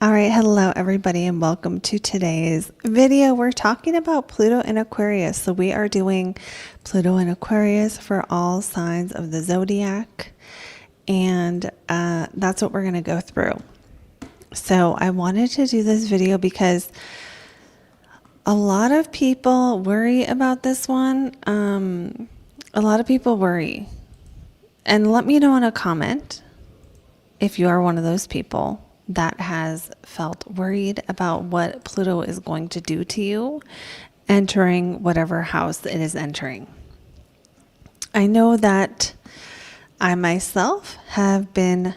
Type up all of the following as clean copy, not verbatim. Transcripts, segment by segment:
All right, hello everybody and welcome to today's video. We're talking about Pluto and Aquarius. So we are doing Pluto and Aquarius for all signs of the zodiac, and that's what we're going to go through. So I wanted to do this video because a lot of people worry about this one. A lot of people worry, and let me know in a comment if you are one of those people that has felt worried about what Pluto is going to do to you entering whatever house it is entering. I know that I myself have been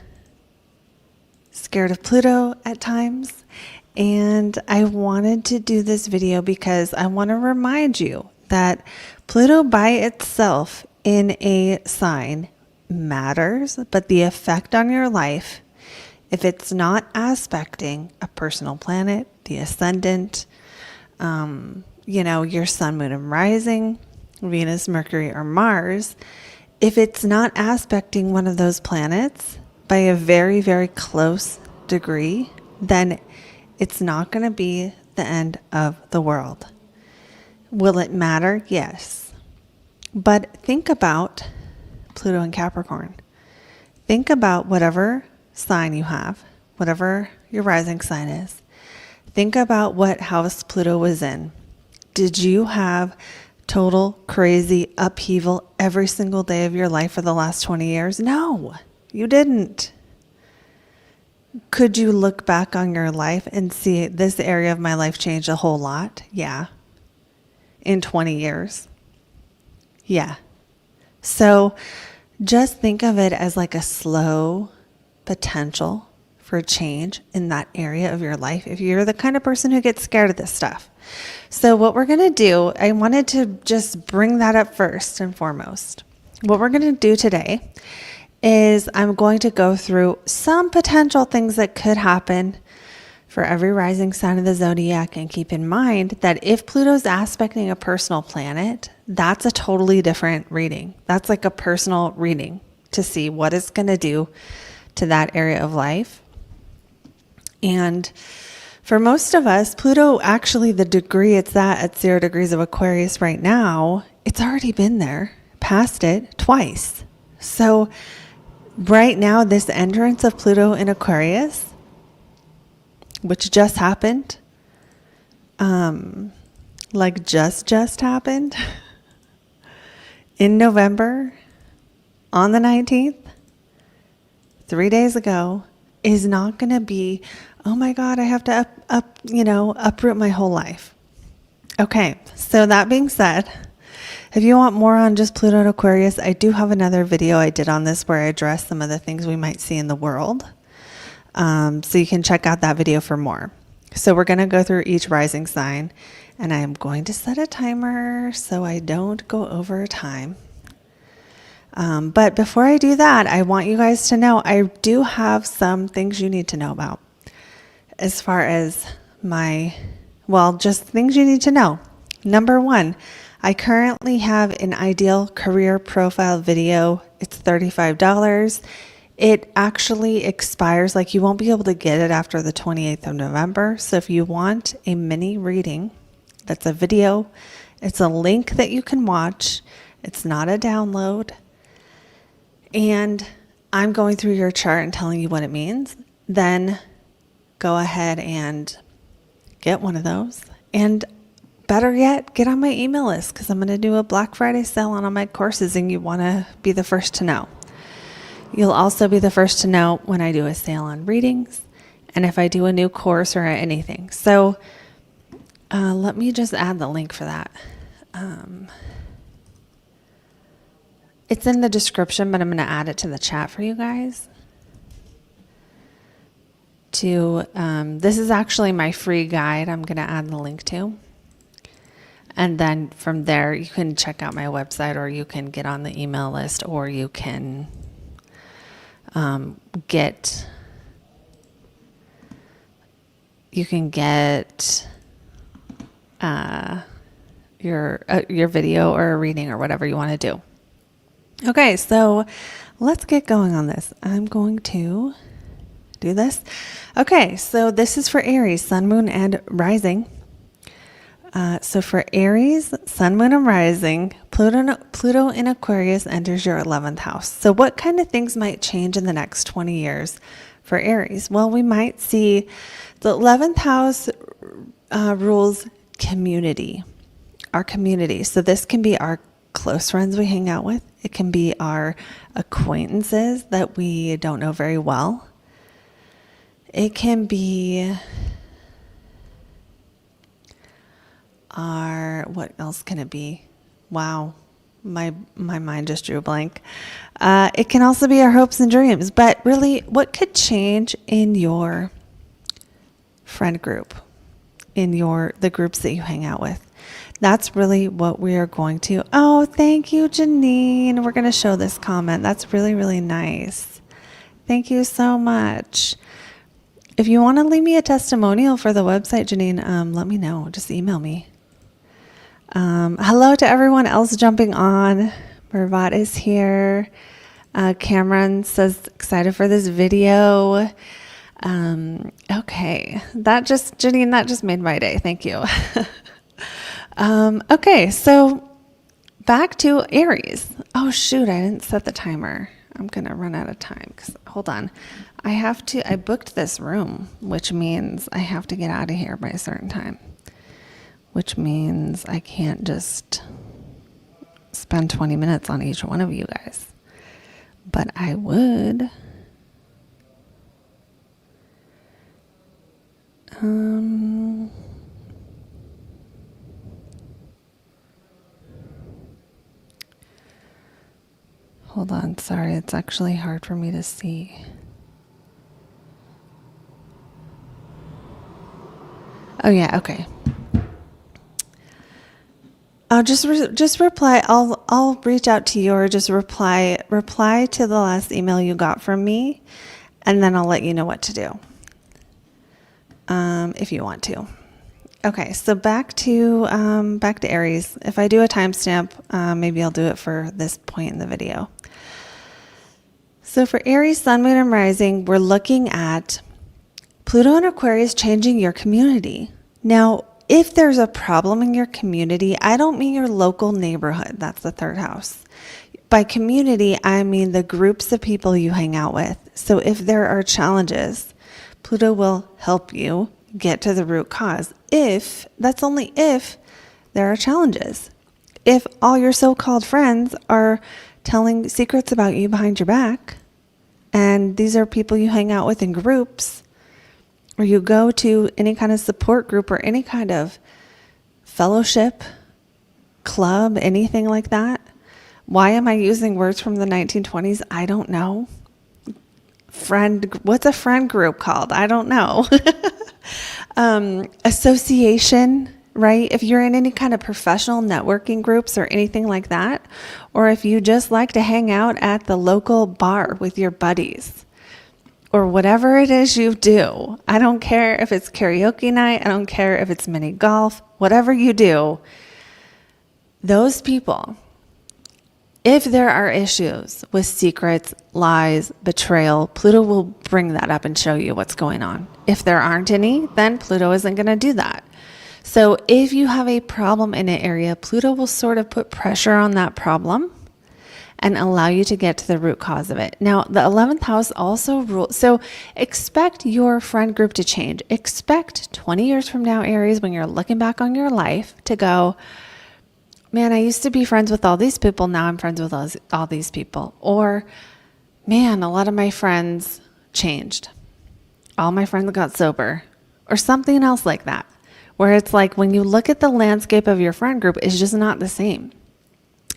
scared of Pluto at times, and I wanted to do this video because I want to remind you that Pluto by itself in a sign matters, but the effect on your life, if it's not aspecting a personal planet, the ascendant, your sun, moon, and rising, Venus, Mercury, or Mars, if it's not aspecting one of those planets by a very, very close degree, then it's not going to be the end of the world. Will it matter? Yes. But think about Pluto and Capricorn. Think about whatever sign you have, whatever your rising sign is. Think about what house Pluto was in. Did you have total crazy upheaval every single day of your life for the last 20 years? No, you didn't. Could you look back on your life and see this area of my life changed a whole lot? Yeah. In 20 years? Yeah. So just think of it as like a slow potential for change in that area of your life if you're the kind of person who gets scared of this stuff. So what we're going to do, I wanted to just bring that up first and foremost. What we're going to do today is I'm going to go through some potential things that could happen for every rising sign of the zodiac, and keep in mind that if Pluto's aspecting a personal planet, that's a totally different reading. That's like a personal reading to see what it's going to do to that area of life. And for most of us, Pluto, actually the degree it's at 0 degrees of Aquarius right now, it's already been there, past it twice. So right now, this entrance of Pluto in Aquarius, which just happened, just happened in November on the 19th, 3 days ago, is not going to be, oh my God, I have to uproot my whole life. Okay, so that being said, if you want more on just Pluto and Aquarius, I do have another video I did on this where I address some of the things we might see in the world. So you can check out that video for more. So we're going to go through each rising sign, and I am going to set a timer so I don't go over time. But before I do that, I want you guys to know I do have some things you need to know about as far as just things you need to know. Number one, I currently have an ideal career profile video. It's $35. It actually expires, you won't be able to get it after the 28th of November. So if you want a mini reading, that's a video. It's a link that you can watch. It's not a download. And I'm going through your chart and telling you what it means. Then go ahead and get one of those. And better yet, get on my email list because I'm going to do a Black Friday sale on all my courses, and you want to be the first to know. You'll also be the first to know when I do a sale on readings and if I do a new course or anything. So let me just add the link for that. It's in the description, but I'm going to add it to the chat for you guys. This is actually my free guide I'm going to add the link to. And then from there, you can check out my website, or you can get on the email list, or you can get your video or a reading or whatever you want to do. Okay, so let's get going on this. I'm going to do this. Okay, so this is for Aries, sun, moon, and rising. So for Aries, sun, moon, and rising, Pluto in Aquarius enters your 11th house. So what kind of things might change in the next 20 years for Aries? Well, we might see the 11th house rules community, our community. So this can be our close friends we hang out with. It can be our acquaintances that we don't know very well. It can be what else can it be? Wow, my mind just drew a blank. It can also be our hopes and dreams, but really, what could change in your friend group, in the groups that you hang out with? That's really what we are going to. Oh, thank you, Janine. We're going to show this comment. That's really, really nice. Thank you so much. If you want to leave me a testimonial for the website, Janine, let me know. Just email me. Hello to everyone else jumping on. Mervat is here. Cameron says excited for this video. Okay. Janine, that just made my day. Thank you. Okay. So back to Aries. Oh shoot. I didn't set the timer. I'm going to run out of time. Hold on. I booked this room, which means I have to get out of here by a certain time, which means I can't just spend 20 minutes on each one of you guys, but I would. Hold on. Sorry. It's actually hard for me to see. Oh yeah. Okay. I'll just reply. I'll reach out to you, or just reply to the last email you got from me, and then I'll let you know what to do. If you want to. Okay. So back to Aries. If I do a timestamp, maybe I'll do it for this point in the video. So for Aries, sun, moon, and rising, we're looking at Pluto and Aquarius changing your community. Now, if there's a problem in your community, I don't mean your local neighborhood. That's the third house. By community, I mean the groups of people you hang out with. So if there are challenges, Pluto will help you get to the root cause. That's only if there are challenges. If all your so-called friends are telling secrets about you behind your back, and these are people you hang out with in groups, or you go to any kind of support group or any kind of fellowship, club, anything like that. Why am I using words from the 1920s? I don't know. What's a friend group called? I don't know. Association, right? If you're in any kind of professional networking groups or anything like that, or if you just like to hang out at the local bar with your buddies, or whatever it is you do. I don't care if it's karaoke night. I don't care if it's mini golf. Whatever you do, those people, if there are issues with secrets, lies, betrayal, Pluto will bring that up and show you what's going on. If there aren't any, then Pluto isn't going to do that. So if you have a problem in an area, Pluto will sort of put pressure on that problem and allow you to get to the root cause of it. Now, the 11th house also rules. So expect your friend group to change. Expect 20 years from now, Aries, when you're looking back on your life, to go, man, I used to be friends with all these people. Now I'm friends with all these people. Or, man, a lot of my friends changed. All my friends got sober. Or something else like that. Where it's like when you look at the landscape of your friend group, it's just not the same.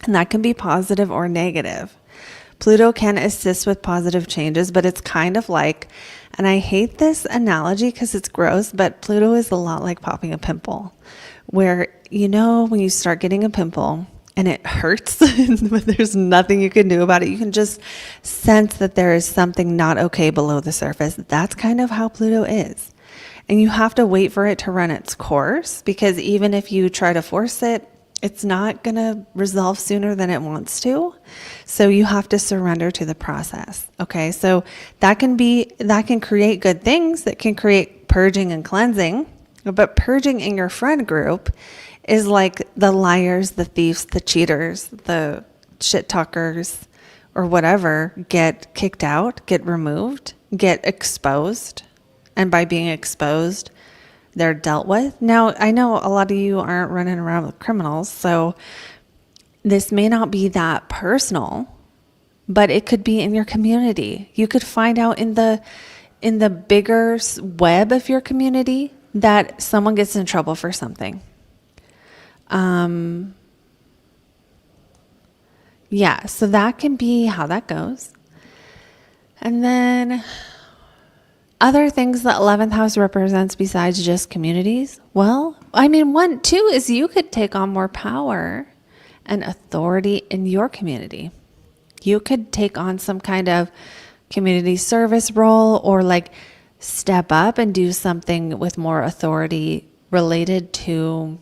And that can be positive or negative. Pluto can assist with positive changes, but it's kind of like, and I hate this analogy because it's gross, but Pluto is a lot like popping a pimple, where, when you start getting a pimple and it hurts, but there's nothing you can do about it. You can just sense that there is something not okay below the surface. That's kind of how Pluto is. And you have to wait for it to run its course, because even if you try to force it, It's not going to resolve sooner than it wants to. So you have to surrender to the process. Okay. So that can create good things, that can create purging and cleansing. But purging in your friend group is like the liars, the thieves, the cheaters, the shit talkers, or whatever get kicked out, get removed, get exposed. And by being exposed, they're dealt with. Now, I know a lot of you aren't running around with criminals, so this may not be that personal, but it could be in your community. You could find out in the bigger web of your community that someone gets in trouble for something. Yeah, so that can be how that goes. And then other things the 11th house represents besides just communities. Well, I mean, one, too, is you could take on more power and authority in your community. You could take on some kind of community service role, or like step up and do something with more authority related to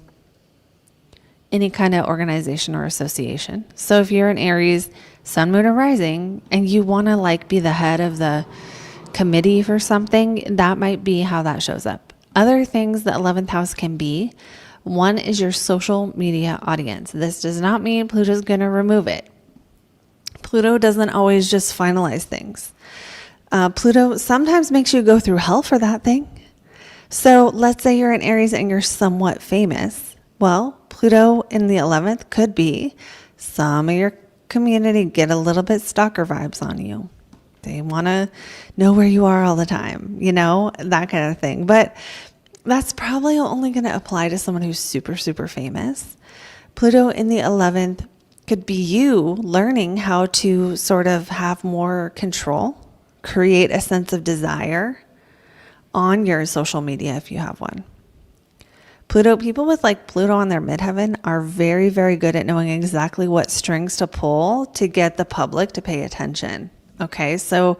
any kind of organization or association. So if you're an Aries, sun, moon, or rising, and you want to like be the head of the committee for something, that might be how that shows up. Other things the 11th house can be, one is your social media audience. This does not mean Pluto's going to remove it. Pluto doesn't always just finalize things. Pluto sometimes makes you go through hell for that thing. So let's say you're an Aries and you're somewhat famous. Well, Pluto in the 11th could be some of your community get a little bit stalker vibes on you. They want to know where you are all the time, that kind of thing. But that's probably only going to apply to someone who's super, super famous. Pluto in the 11th could be you learning how to sort of have more control, create a sense of desire on your social media if you have one. People with like Pluto on their midheaven are very, very good at knowing exactly what strings to pull to get the public to pay attention. Okay, so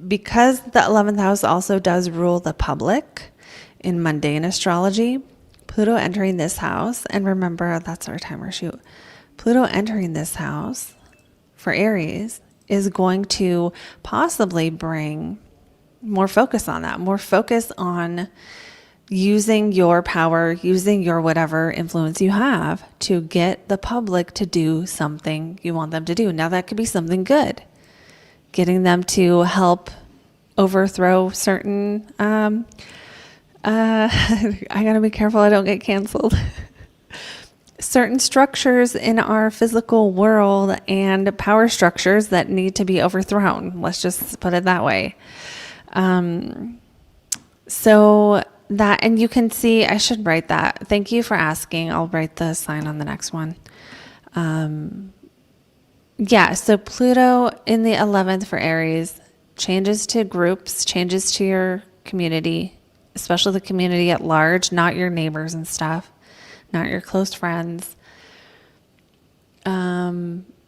because the 11th house also does rule the public in mundane astrology, Pluto entering this house, and remember, that's our timer shoot. Pluto entering this house for Aries is going to possibly bring more focus on that, more focus on using your power, using your whatever influence you have to get the public to do something you want them to do. Now, that could be something good, getting them to help overthrow certain, I gotta be careful I don't get canceled. Certain structures in our physical world and power structures that need to be overthrown. Let's just put it that way. So that, and you can see, I should write that. Thank you for asking. I'll write the sign on the next one. So Pluto in the 11th for Aries, changes to groups, changes to your community, especially the community at large, not your neighbors and stuff, not your close friends.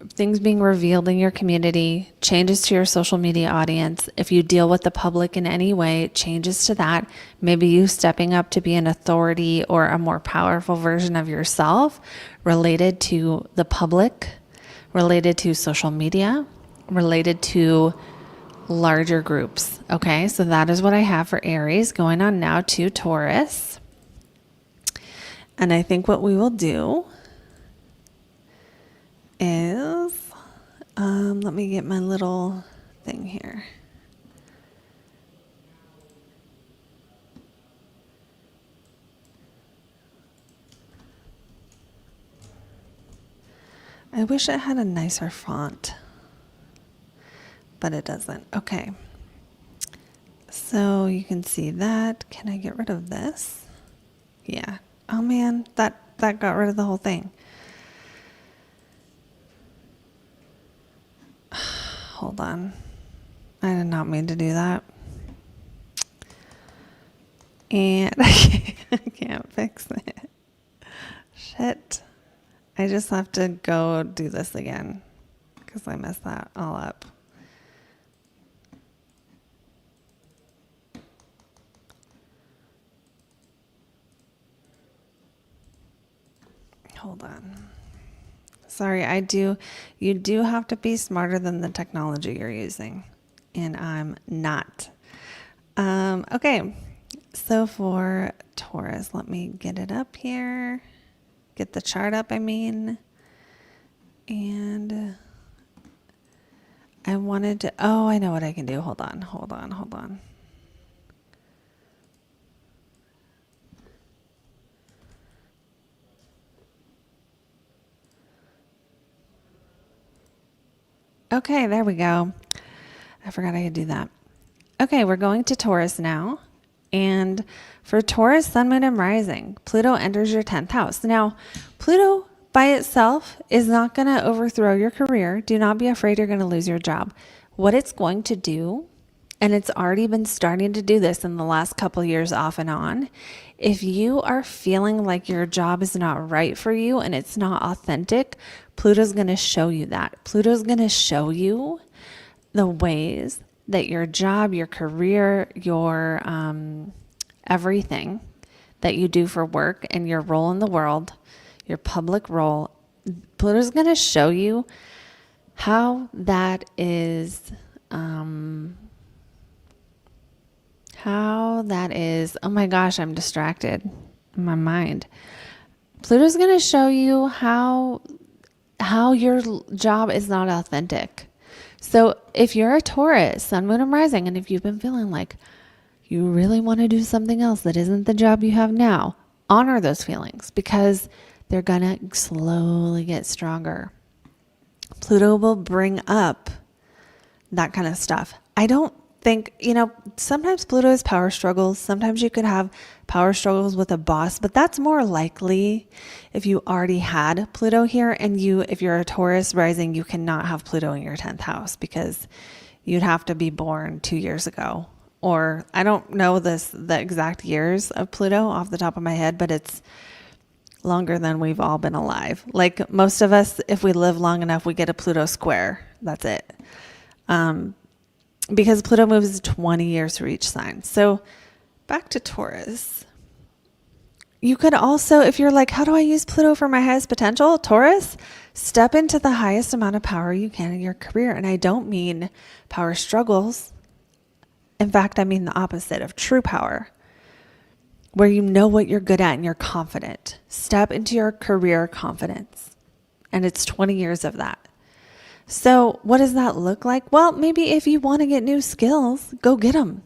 Things being revealed in your community, changes to your social media audience. If you deal with the public in any way, changes to that. Maybe you stepping up to be an authority or a more powerful version of yourself related to the public, related to social media, related to larger groups. Okay, so that is what I have for Aries. Going on now to Taurus. And I think what we will do is, let me get my little thing here. I wish it had a nicer font, but it doesn't. Okay. So you can see that. Can I get rid of this? Yeah. Oh man, that got rid of the whole thing. Hold on. I did not mean to do that. And I can't fix it. Shit. I just have to go do this again because I messed that all up. hold on. Sorry, you do have to be smarter than the technology you're using, and I'm not. Okay, so for Taurus, let me get it up here. Get the chart up, I mean. And I wanted to, I know what I can do. Hold on. Okay, there we go. I forgot I could do that. Okay, we're going to Taurus now. And for Taurus, Sun, Moon, and Rising, Pluto enters your 10th house. Now, Pluto by itself is not going to overthrow your career. Do not be afraid you're going to lose your job. What it's going to do, and it's already been starting to do this in the last couple of years off and on, if you are feeling like your job is not right for you and it's not authentic, Pluto's going to show you that. Pluto's going to show you the ways that your job, your career, your everything that you do for work and your role in the world, your public role, Pluto's going to show you how that is, oh my gosh, I'm distracted in my mind. Pluto's going to show you how your job is not authentic. So if you're a Taurus, Sun, Moon, and Rising, and if you've been feeling like you really want to do something else that isn't the job you have now, honor those feelings because they're going to slowly get stronger. Pluto will bring up that kind of stuff. I don't think, sometimes Pluto has power struggles. Sometimes you could have power struggles with a boss, but that's more likely if you already had Pluto here and if you're a Taurus rising, you cannot have Pluto in your 10th house because you'd have to be born 2 years ago. Or I don't know the exact years of Pluto off the top of my head, but it's longer than we've all been alive. Like most of us, if we live long enough, we get a Pluto square. That's it. Because Pluto moves 20 years for each sign. So back to Taurus. You could also, if you're like, how do I use Pluto for my highest potential? Taurus, step into the highest amount of power you can in your career. And I don't mean power struggles. In fact, I mean the opposite of true power, where you know what you're good at and you're confident. Step into your career confidence. And it's 20 years of that. So what does that look like? Well, maybe if you want to get new skills, go get them.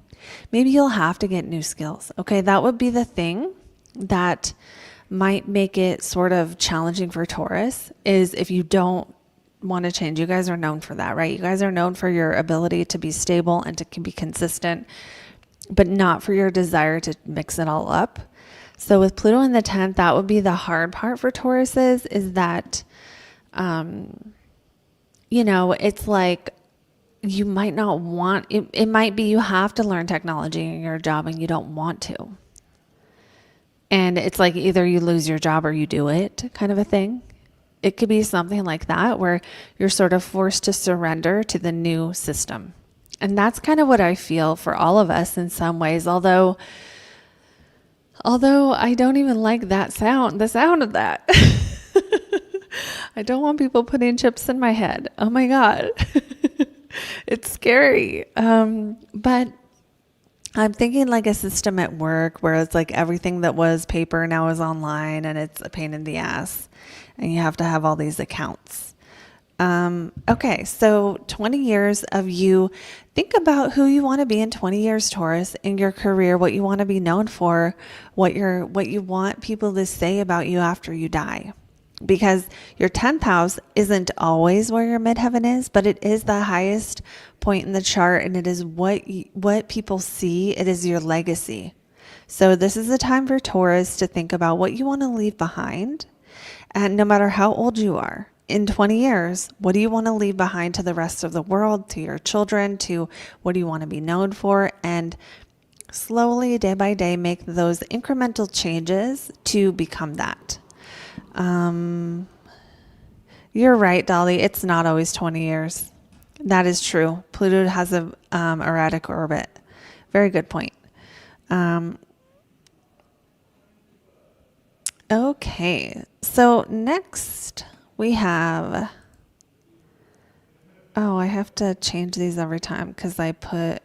Maybe you'll have to get new skills. Okay, that would be the thing that might make it sort of challenging for Taurus is if you don't want to change. You guys are known for that, right? You guys are known for your ability to be stable and to be consistent, but not for your desire to mix it all up. So with Pluto in the 10th, that would be the hard part for Tauruses is that, it's like you might not want, it might be you have to learn technology in your job and you don't want to. And it's like either you lose your job or you do it kind of a thing. It could be something like that where you're sort of forced to surrender to the new system. And that's kind of what I feel for all of us in some ways, although I don't even like the sound of that. I don't want people putting chips in my head. Oh my God. It's scary. But I'm thinking like a system at work where it's like everything that was paper now is online and it's a pain in the ass and you have to have all these accounts. Okay, so 20 years of you. Think about who you want to be in 20 years, Taurus, in your career, what you want to be known for, what you want people to say about you after you die. Because your 10th house isn't always where your midheaven is, but it is the highest point in the chart, and it is what people see. It is your legacy. So this is the time for Taurus to think about what you want to leave behind. And no matter how old you are, in 20 years, what do you want to leave behind to the rest of the world, to your children, to what do you want to be known for? And slowly, day by day, make those incremental changes to become that. You're right, Dolly. It's not always 20 years. That is true. Pluto has a erratic orbit. Very good point. Okay, so next we have, oh, I have to change these every time because I put,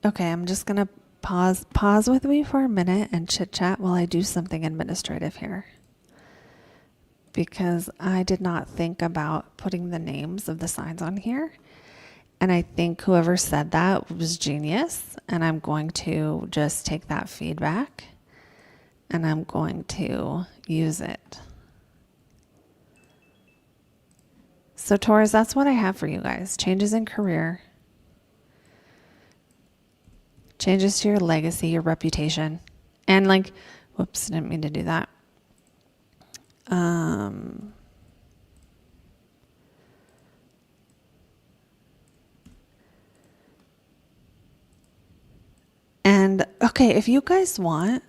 okay, I'm just going to pause with me for a minute and chit chat while I do something administrative here. Because I did not think about putting the names of the signs on here. And I think whoever said that was genius. And I'm going to just take that feedback and I'm going to use it. So Taurus, that's what I have for you guys. Changes in career. Changes to your legacy, your reputation. And like, whoops, didn't mean to do that. And okay, if you guys want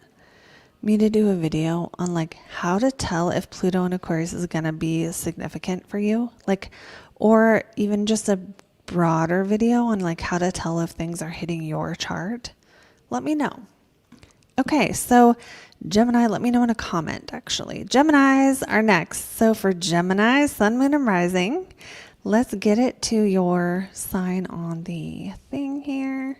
me to do a video on like how to tell if Pluto in Aquarius is going to be significant for you, like, or even just a broader video on like how to tell if things are hitting your chart, let me know. Okay, so Gemini, let me know in a comment actually. Geminis are next. So for Gemini, Sun, Moon, and Rising, let's get it to your sign on the thing here.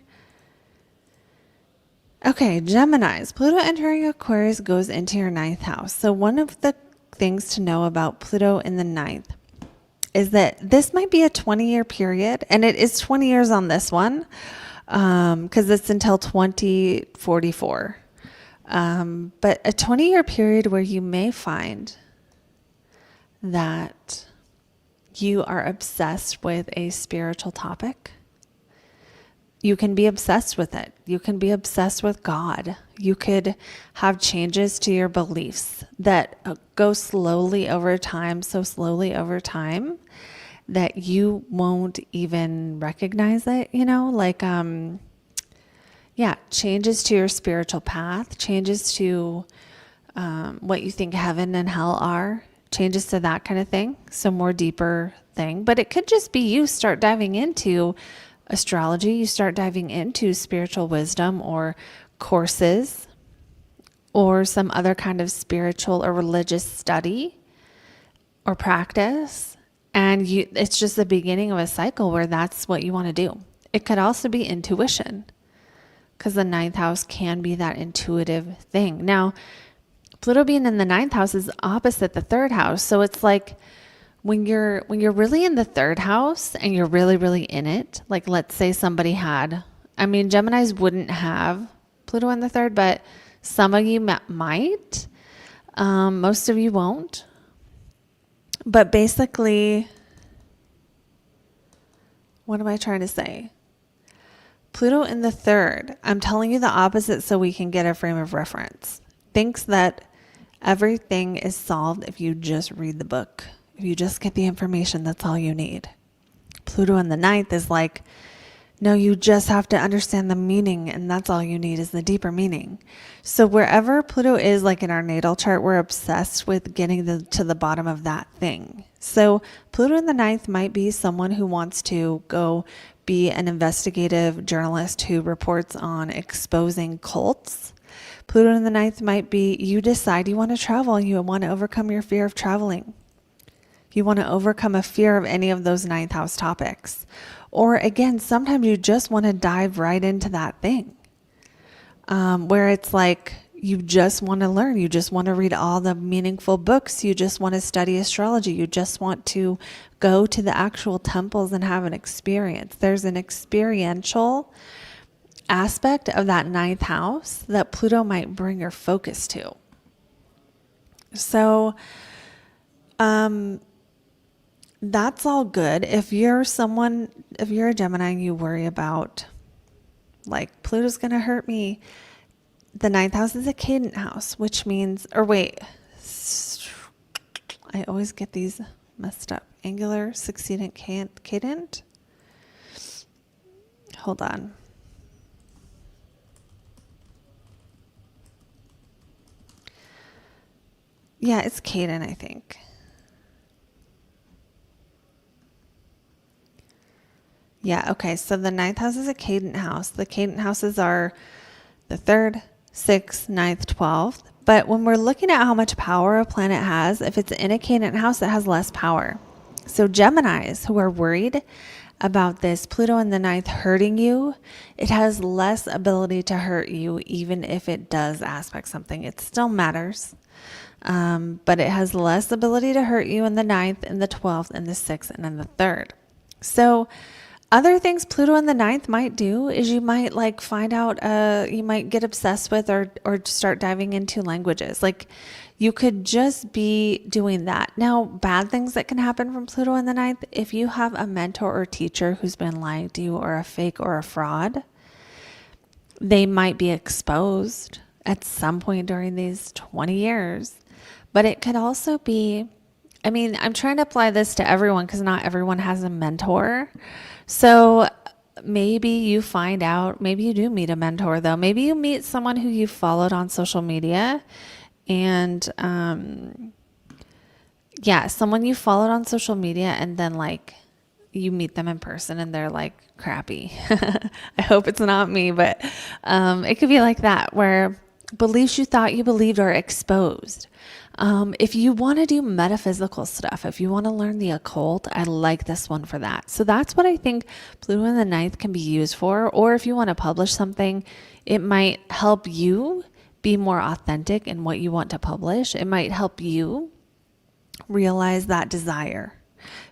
Okay, Geminis, Pluto entering Aquarius goes into your 9th house. So one of the things to know about Pluto in the 9th is that this might be a 20-year period, and it is 20 years on this one because it's until 2044. But a 20-year period where you may find that you are obsessed with a spiritual topic. You can be obsessed with it. You can be obsessed with God. You could have changes to your beliefs that go slowly over time, so slowly over time that you won't even recognize it, you know, like, yeah, changes to your spiritual path, changes to what you think heaven and hell are, changes to that kind of thing. So more deeper thing, but it could just be you start diving into astrology, you start diving into spiritual wisdom or courses or some other kind of spiritual or religious study or practice. And it's just the beginning of a cycle where that's what you want to do. It could also be intuition because the 9th house can be that intuitive thing. Now, Pluto being in the 9th house is opposite the 3rd house. So it's like, when you're really in the 3rd house and you're really, really in it, like let's say somebody had, I mean, Geminis wouldn't have Pluto in the 3rd, but some of you might. Most of you won't. But basically, what am I trying to say? Pluto in the 3rd, I'm telling you the opposite so we can get a frame of reference. Thinks that everything is solved if you just read the book. If you just get the information, that's all you need. Pluto in the 9th is like, no, you just have to understand the meaning, and that's all you need is the deeper meaning. So wherever Pluto is, like in our natal chart, we're obsessed with getting to the bottom of that thing. So Pluto in the 9th might be someone who wants to go be an investigative journalist who reports on exposing cults. Pluto in the 9th might be you decide you want to travel and you want to overcome your fear of traveling. You want to overcome a fear of any of those 9th house topics. Or again, sometimes you just want to dive right into that thing where it's like you just want to learn. You just want to read all the meaningful books. You just want to study astrology. You just want to go to the actual temples and have an experience. There's an experiential aspect of that 9th house that Pluto might bring your focus to. So, that's all good. If you're a Gemini and you worry about like Pluto's going to hurt me, the 9th house is a cadent house, which means, or wait, I always get these messed up. Angular, succeedent, cadent. Hold on. Yeah, it's cadent, I think. Yeah, okay. So the ninth house is a cadent house. The cadent houses are the 3rd, 6th, 9th, 12th. But when we're looking at how much power a planet has, if it's in a cadent house, it has less power. So Geminis who are worried about this Pluto in the ninth hurting you, it has less ability to hurt you, even if it does aspect something. It still matters. But it has less ability to hurt you in the ninth, in the 12th, and the 6th, and in the 3rd. So other things Pluto in the ninth might do is you might like find out, you might get obsessed with or start diving into languages. Like you could just be doing that. Now, bad things that can happen from Pluto in the ninth, if you have a mentor or teacher who's been lying to you or a fake or a fraud, they might be exposed at some point during these 20 years. But it could also be, I mean, I'm trying to apply this to everyone because not everyone has a mentor. So maybe you find out, maybe you do meet a mentor though. Maybe you meet someone who you followed on social media and, someone you followed on social media and then like you meet them in person and they're like crappy. I hope it's not me, but, it could be like that where beliefs you thought you believed are exposed. If you want to do metaphysical stuff, if you want to learn the occult, I like this one for that. So that's what I think Pluto in the ninth can be used for. Or if you want to publish something, it might help you be more authentic in what you want to publish. It might help you realize that desire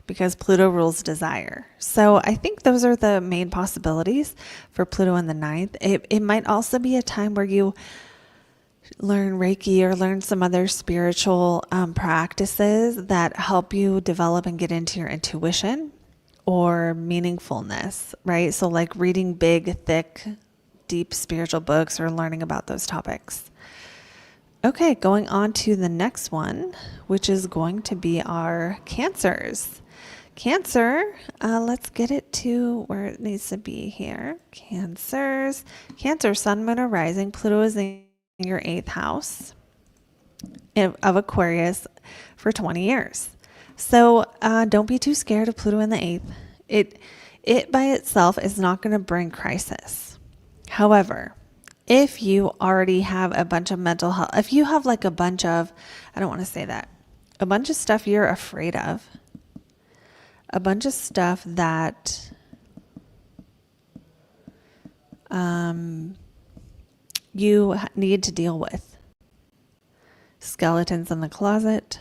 because Pluto rules desire. So I think those are the main possibilities for Pluto in the ninth. It might also be a time where you learn Reiki or learn some other spiritual practices that help you develop and get into your intuition or meaningfulness, right? So like reading big, thick, deep spiritual books or learning about those topics. Okay, going on to the next one, which is going to be our Cancers. Cancer, let's get it to where it needs to be here. Cancers, Cancer, Sun, Moon, or Rising. Pluto is in your 8th house of Aquarius for 20 years. So don't be too scared of Pluto in the 8th. It by itself is not going to bring crisis. However, if you already have a bunch of mental health, if you have like a bunch of, I don't want to say that, a bunch of stuff you're afraid of, a bunch of stuff that you need to deal with. Skeletons in the closet,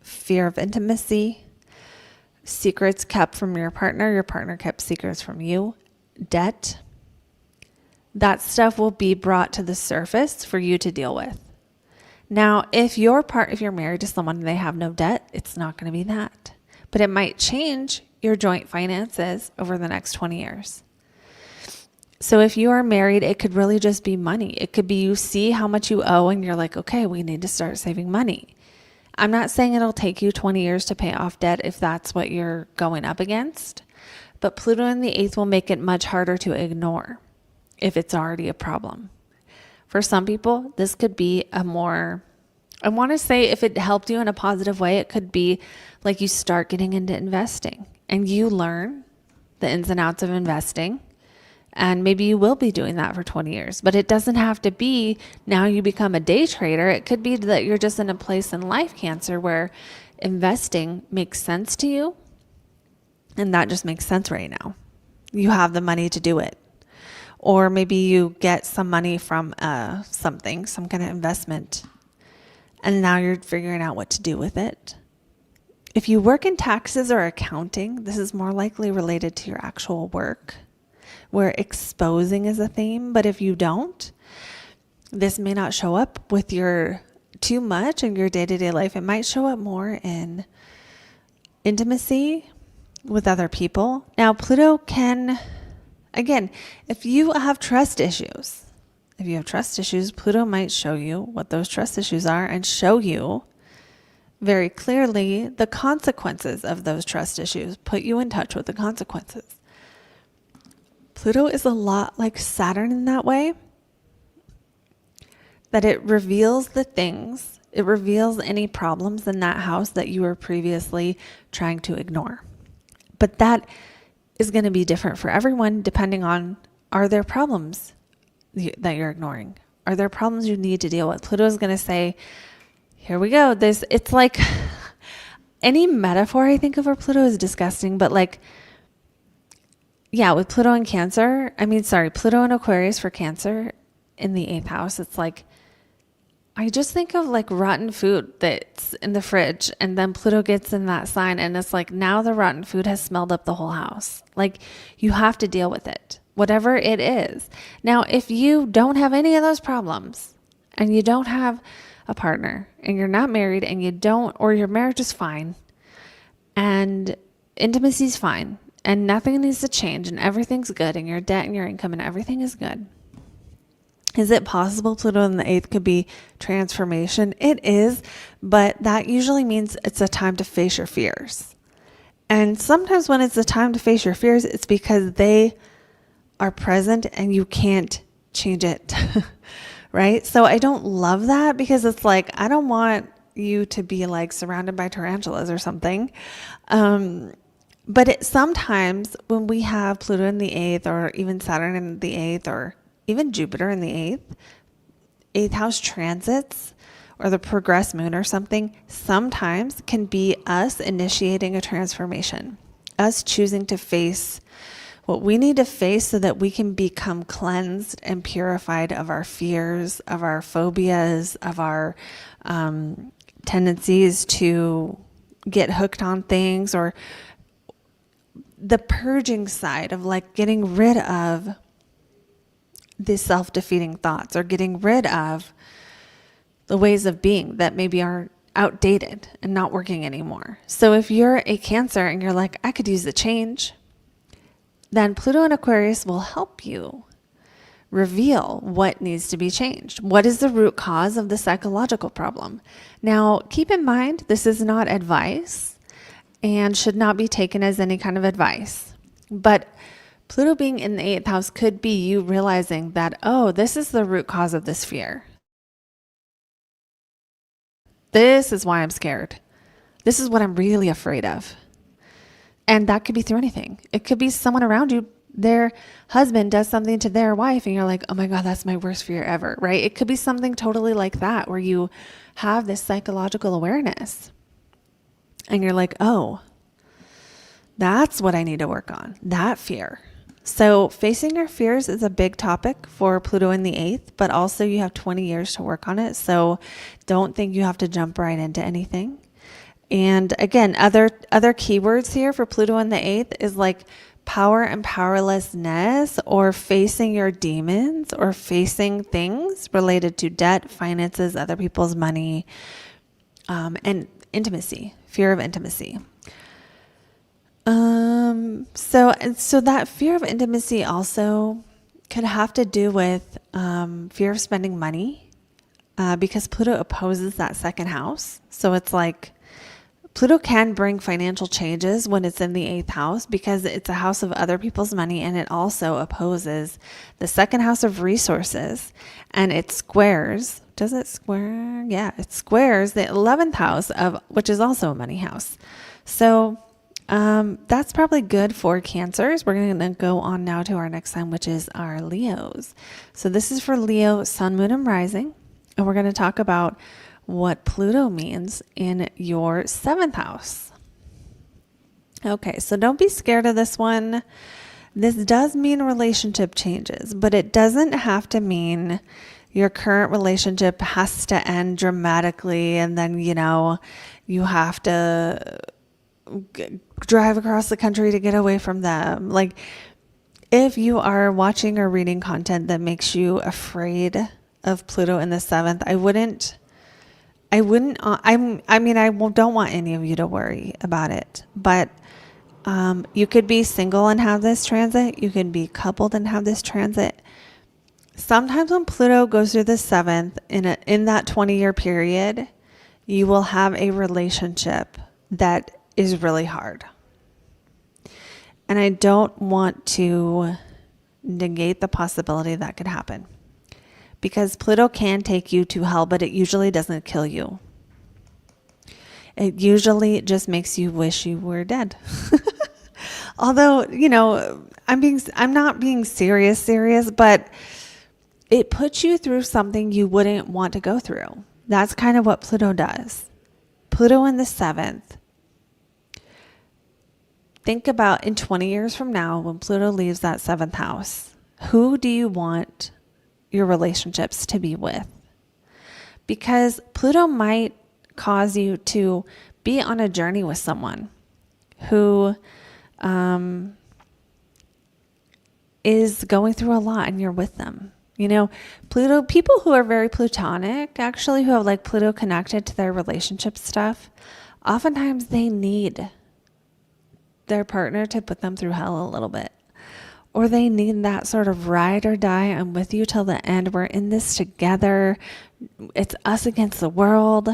fear of intimacy, secrets kept from your partner kept secrets from you, debt. That stuff will be brought to the surface for you to deal with. Now, if you're married to someone and they have no debt, it's not going to be that. But it might change your joint finances over the next 20 years. So if you are married, it could really just be money. It could be you see how much you owe and you're like, okay, we need to start saving money. I'm not saying it'll take you 20 years to pay off debt if that's what you're going up against. But Pluto in the 8th will make it much harder to ignore if it's already a problem. For some people, this could be I want to say if it helped you in a positive way, it could be like you start getting into investing and you learn the ins and outs of investing. And maybe you will be doing that for 20 years, but it doesn't have to be now you become a day trader. It could be that you're just in a place in life, Cancer, where investing makes sense to you. And that just makes sense right now. You have the money to do it. Or maybe you get some money from something, some kind of investment, and now you're figuring out what to do with it. If you work in taxes or accounting, this is more likely related to your actual work, where exposing is a theme. But if you don't, this may not show up with your too much in your day-to-day life. It might show up more in intimacy with other people. Now, Pluto can, again, if you have trust issues, Pluto might show you what those trust issues are and show you very clearly the consequences of those trust issues, put you in touch with the consequences. Pluto is a lot like Saturn in that way, that it reveals the things, it reveals any problems in that house that you were previously trying to ignore. But that is going to be different for everyone depending on, are there problems that you're ignoring? Are there problems you need to deal with? Pluto is going to say, here we go. It's like any metaphor I think of for Pluto is disgusting, but like, yeah, with Pluto and Pluto and Aquarius for Cancer in the 8th house, it's like, I just think of like rotten food that's in the fridge, and then Pluto gets in that sign, and it's like, now the rotten food has smelled up the whole house. Like, you have to deal with it, whatever it is. Now, if you don't have any of those problems, and you don't have a partner, and you're not married, and or your marriage is fine, and intimacy is fine, and nothing needs to change, and everything's good, and your debt and your income and everything is good. Is it possible Pluto in the 8th could be transformation? It is, but that usually means it's a time to face your fears. And sometimes when it's a time to face your fears, it's because they are present and you can't change it, right? So I don't love that, because it's like, I don't want you to be like surrounded by tarantulas or something. But sometimes when we have Pluto in the 8th, or even Saturn in the 8th, or even Jupiter in the 8th house transits, or the progressed moon or something, sometimes can be us initiating a transformation, us choosing to face what we need to face so that we can become cleansed and purified of our fears, of our phobias, of our tendencies to get hooked on things, or the purging side of like getting rid of the self-defeating thoughts, or getting rid of the ways of being that maybe are outdated and not working anymore. So if you're a Cancer and you're like, I could use the change, then Pluto and Aquarius will help you reveal what needs to be changed. What is the root cause of the psychological problem? Now, keep in mind, this is not advice and should not be taken as any kind of advice. But Pluto being in the 8th house could be you realizing that, oh, this is the root cause of this fear. This is why I'm scared. This is what I'm really afraid of. And that could be through anything. It could be someone around you, their husband does something to their wife, and you're like, oh my God, that's my worst fear ever, right? It could be something totally like that, where you have this psychological awareness. And you're like, oh, that's what I need to work on, that fear. So facing your fears is a big topic for Pluto in the 8th, but also you have 20 years to work on it. So don't think you have to jump right into anything. And again, other keywords here for Pluto in the 8th is like power and powerlessness, or facing your demons, or facing things related to debt, finances, other people's money, and intimacy, fear of intimacy. So that fear of intimacy also could have to do with fear of spending money, because Pluto opposes that 2nd house. So it's like Pluto can bring financial changes when it's in the 8th house, because it's a house of other people's money, and it also opposes the 2nd house of resources, and it squares. Does it square? Yeah, it squares the 11th house which is also a money house. So that's probably good for Cancers. We're going to go on now to our next sign, which is our Leos. So this is for Leo, Sun, Moon, and Rising. And we're going to talk about what Pluto means in your 7th house. Okay, so don't be scared of this one. This does mean relationship changes, but it doesn't have to mean your current relationship has to end dramatically, and then, you have to drive across the country to get away from them. Like, if you are watching or reading content that makes you afraid of Pluto in the 7th, I don't want any of you to worry about it, but you could be single and have this transit. You can be coupled and have this transit. Sometimes when Pluto goes through the 7th in that 20-year period, you will have a relationship that is really hard. And I don't want to negate the possibility that could happen, because Pluto can take you to hell, but it usually doesn't kill you. It usually just makes you wish you were dead. Although, I'm not being serious, but it puts you through something you wouldn't want to go through. That's kind of what Pluto does. Pluto in the 7th. Think about in 20 years from now, when Pluto leaves that 7th house, who do you want your relationships to be with? Because Pluto might cause you to be on a journey with someone who is going through a lot and you're with them. Pluto, people who are very Plutonic, actually, who have like Pluto connected to their relationship stuff, oftentimes they need their partner to put them through hell a little bit. Or they need that sort of ride or die. I'm with you till the end. We're in this together. It's us against the world.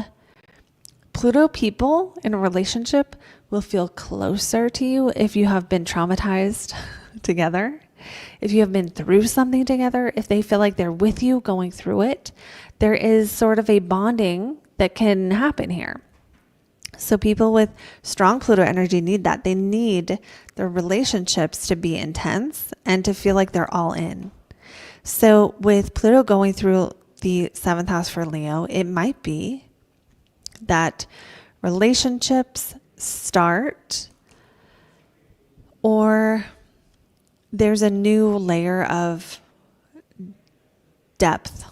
Pluto people in a relationship will feel closer to you if you have been traumatized together. If you have been through something together, if they feel like they're with you going through it, there is sort of a bonding that can happen here. So people with strong Pluto energy need that. They need their relationships to be intense and to feel like they're all in. So with Pluto going through the 7th house for Leo, it might be that relationships start, or there's a new layer of depth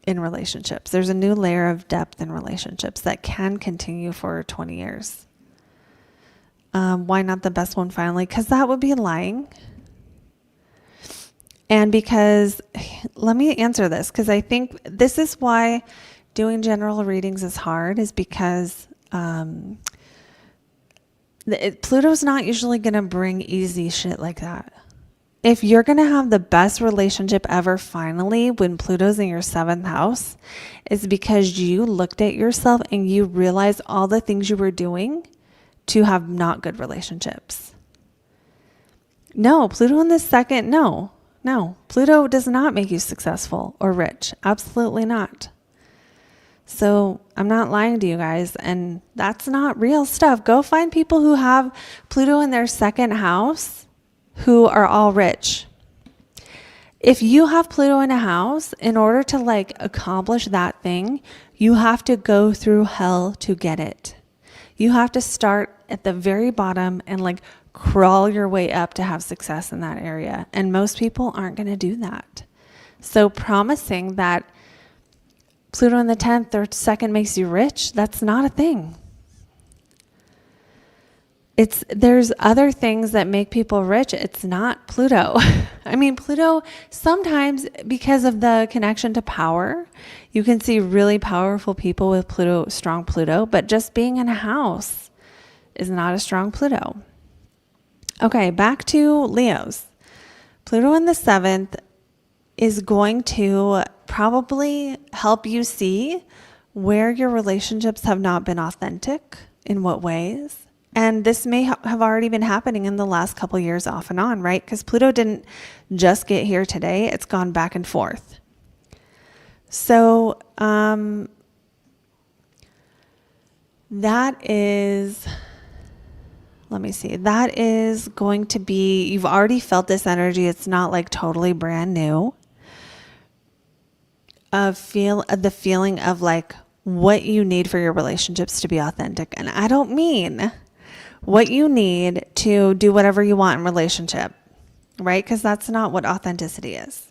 in relationships. There's a new layer of depth in relationships that can continue for 20 years. Why not the best one finally? Because that would be lying. And because, let me answer this, because I think this is why doing general readings is hard, is because Pluto's not usually going to bring easy shit like that. If you're going to have the best relationship ever finally when Pluto's in your 7th house, it's because you looked at yourself and you realized all the things you were doing to have not good relationships. No, Pluto in the 2nd, no. Pluto does not make you successful or rich. Absolutely not. So I'm not lying to you guys, and that's not real stuff. Go find people who have Pluto in their 2nd house who are all rich. If you have Pluto in a house, in order to accomplish that thing, you have to go through hell to get it. You have to start at the very bottom and crawl your way up to have success in that area. And most people aren't going to do that. So promising that Pluto in the 10th or 2nd makes you rich, that's not a thing. There's other things that make people rich. It's not Pluto. I mean, Pluto, sometimes because of the connection to power, you can see really powerful people with Pluto, strong Pluto, but just being in a house is not a strong Pluto. Okay, back to Leos. Pluto in the 7th is going to probably help you see where your relationships have not been authentic, in what ways. And this may have already been happening in the last couple years off and on, right? Because Pluto didn't just get here today. It's gone back and forth. So that is, let me see, that is going to be, you've already felt this energy. It's not totally brand new. The feeling of what you need for your relationships to be authentic. And I don't mean what you need to do whatever you want in relationship, right? Because that's not what authenticity is.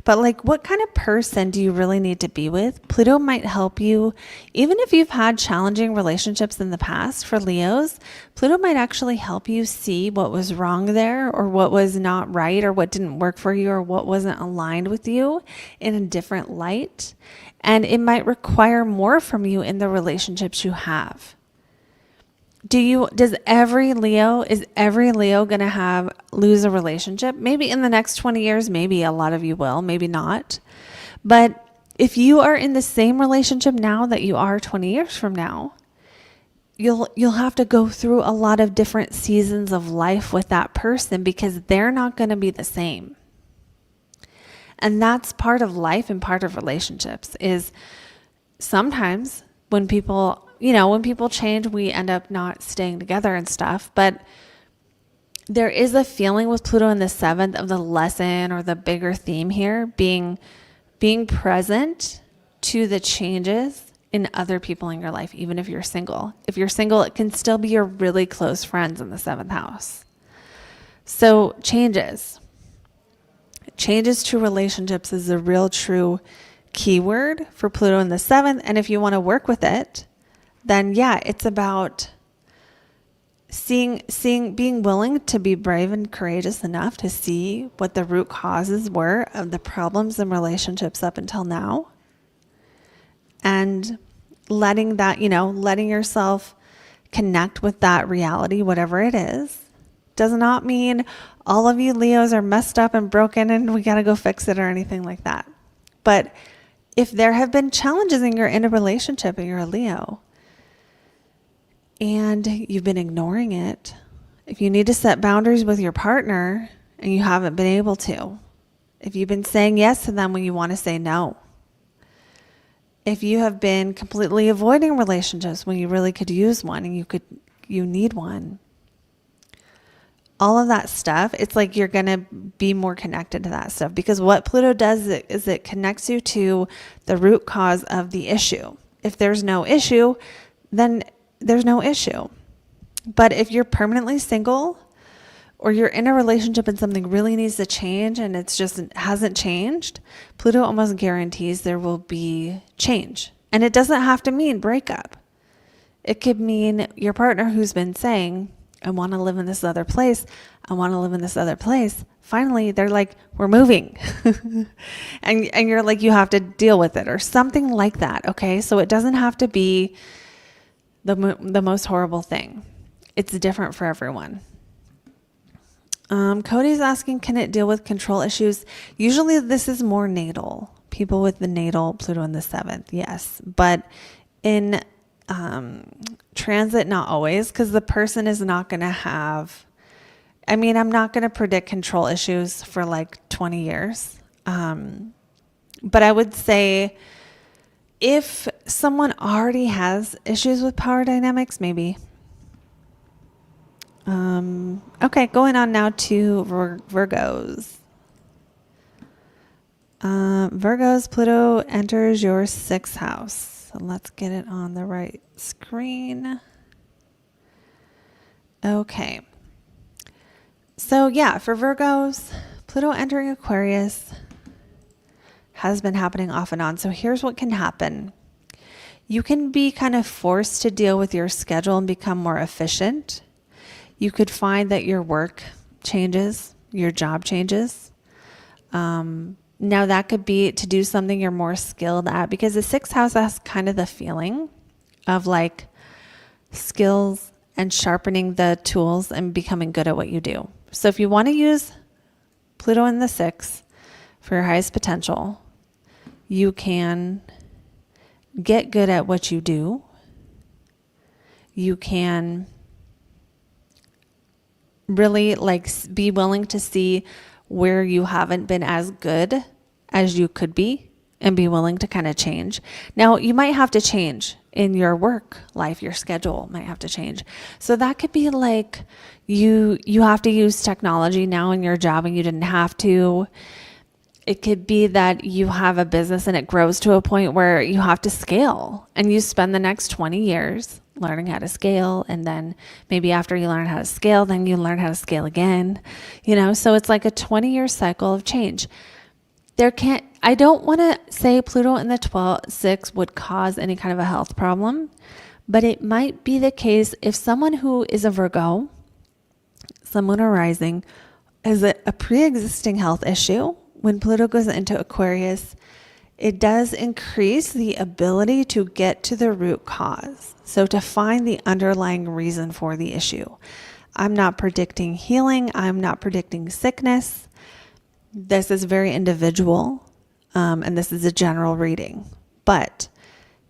But what kind of person do you really need to be with? Pluto might help you, even if you've had challenging relationships in the past. For Leos, Pluto might actually help you see what was wrong there, or what was not right, or what didn't work for you, or what wasn't aligned with you in a different light. And it might require more from you in the relationships you have. Is every Leo going to lose a relationship? Maybe in the next 20 years, maybe a lot of you will, maybe not. But if you are in the same relationship now that you are 20 years from now, you'll have to go through a lot of different seasons of life with that person, because they're not going to be the same. And that's part of life and part of relationships, is sometimes when people change, we end up not staying together and stuff. But there is a feeling with Pluto in the 7th of the lesson or the bigger theme here being present to the changes in other people in your life, even if you're single. If you're single, it can still be your really close friends in the 7th house. So changes to relationships is a real true keyword for Pluto in the 7th. And if you want to work with it, then yeah, it's about being willing to be brave and courageous enough to see what the root causes were of the problems in relationships up until now. And letting yourself connect with that reality, whatever it is. Does not mean all of you Leos are messed up and broken and we got to go fix it or anything like that. But if there have been challenges and you're in a relationship and you're a Leo and you've been ignoring it, if you need to set boundaries with your partner and you haven't been able to, if you've been saying yes to them when you want to say no, if you have been completely avoiding relationships when you really could use one and you need one, all of that stuff, it's like you're going to be more connected to that stuff, because what Pluto does is it connects you to the root cause of the issue. If there's no issue, then there's no issue. But if you're permanently single or you're in a relationship and something really needs to change and it's just hasn't changed, Pluto almost guarantees there will be change. And it doesn't have to mean breakup. It could mean your partner who's been saying, I want to live in this other place. I want to live in this other place. Finally, they're like, we're moving. and you're like, you have to deal with it or something like that. Okay. So it doesn't have to be the most horrible thing. It's different for everyone. Cody's asking, can it deal with control issues? Usually this is more natal. People with the natal Pluto in the 7th. Yes. But in transit, not always, because the person is not going to have, I'm not going to predict control issues for like 20 years. But I would say if someone already has issues with power dynamics, maybe. Okay, going on now to Virgos. Virgos, Pluto enters your 6th house. So let's get it on the right screen. Okay. So yeah, for Virgos, Pluto entering Aquarius has been happening off and on. So here's what can happen. You can be kind of forced to deal with your schedule and become more efficient. You could find that your work changes, your job changes. Now that could be to do something you're more skilled at, because the 6th house has kind of the feeling of like skills and sharpening the tools and becoming good at what you do. So if you want to use Pluto in the 6th for your highest potential, you can get good at what you do. You can really like be willing to see where you haven't been as good as you could be and be willing to kind of change. Now, you might have to change in your work life, your schedule might have to change. So that could be like you have to use technology now in your job and you didn't have to. It could be that you have a business and it grows to a point where you have to scale and you spend the next 20 years learning how to scale. And then maybe after you learn how to scale, then you learn how to scale again, so it's like a 20-year cycle of change. I don't want to say Pluto in the 6 would cause any kind of a health problem, but it might be the case if someone who is a Virgo, someone arising, has a pre-existing health issue. When Pluto goes into Aquarius, it does increase the ability to get to the root cause. So to find the underlying reason for the issue. I'm not predicting healing. I'm not predicting sickness. This is very individual, and this is a general reading. But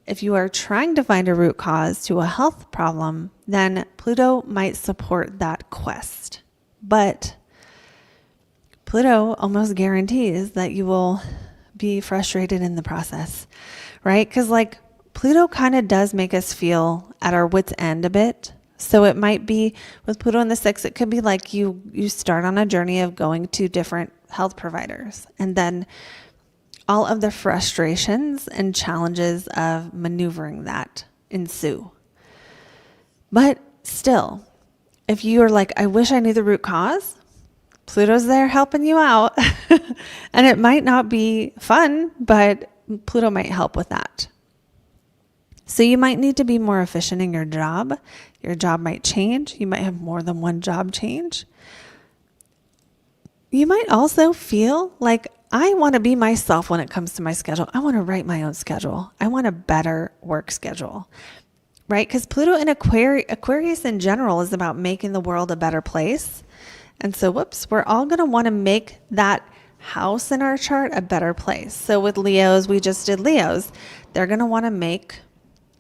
if you are trying to find a root cause to a health problem, then Pluto might support that quest. But Pluto almost guarantees that you will be frustrated in the process, right? Because like Pluto kind of does make us feel at our wits' end a bit, So it might be with Pluto in the sixth, it could be like you start on a journey of going to different health providers, and then all of the frustrations and challenges of maneuvering that ensue. But still, if you are like, I wish I knew the root cause, Pluto's there helping you out. And it might not be fun, but Pluto might help with that. So you might need to be more efficient in your job. Your job might change. You might have more than one job change. You might also feel like, I want to be myself when it comes to my schedule. I want to write my own schedule. I want a better work schedule, right? Because Pluto in Aquarius in general is about making the world a better place. And so, we're all going to want to make that house in our chart a better place. So with Leos, we just did Leos. They're going to want to make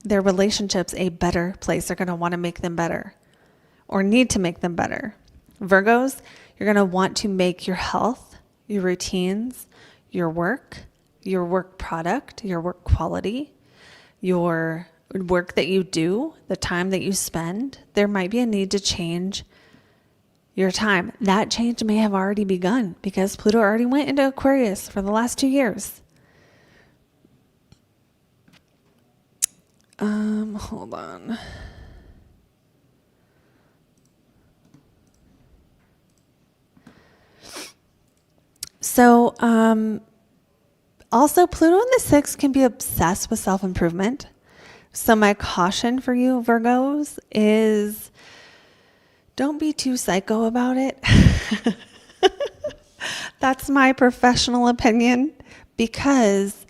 their relationships a better place. They're going to want to make them better or need to make them better. Virgos, you're going to want to make your health, your routines, your work product, your work quality, your work that you do, the time that you spend. There might be a need to change your time. That change may have already begun because Pluto already went into Aquarius for the last 2 years. Hold on. So, also Pluto in the sixth can be obsessed with self-improvement. So my caution for you, Virgos, is don't be too psycho about it. That's my professional opinion, because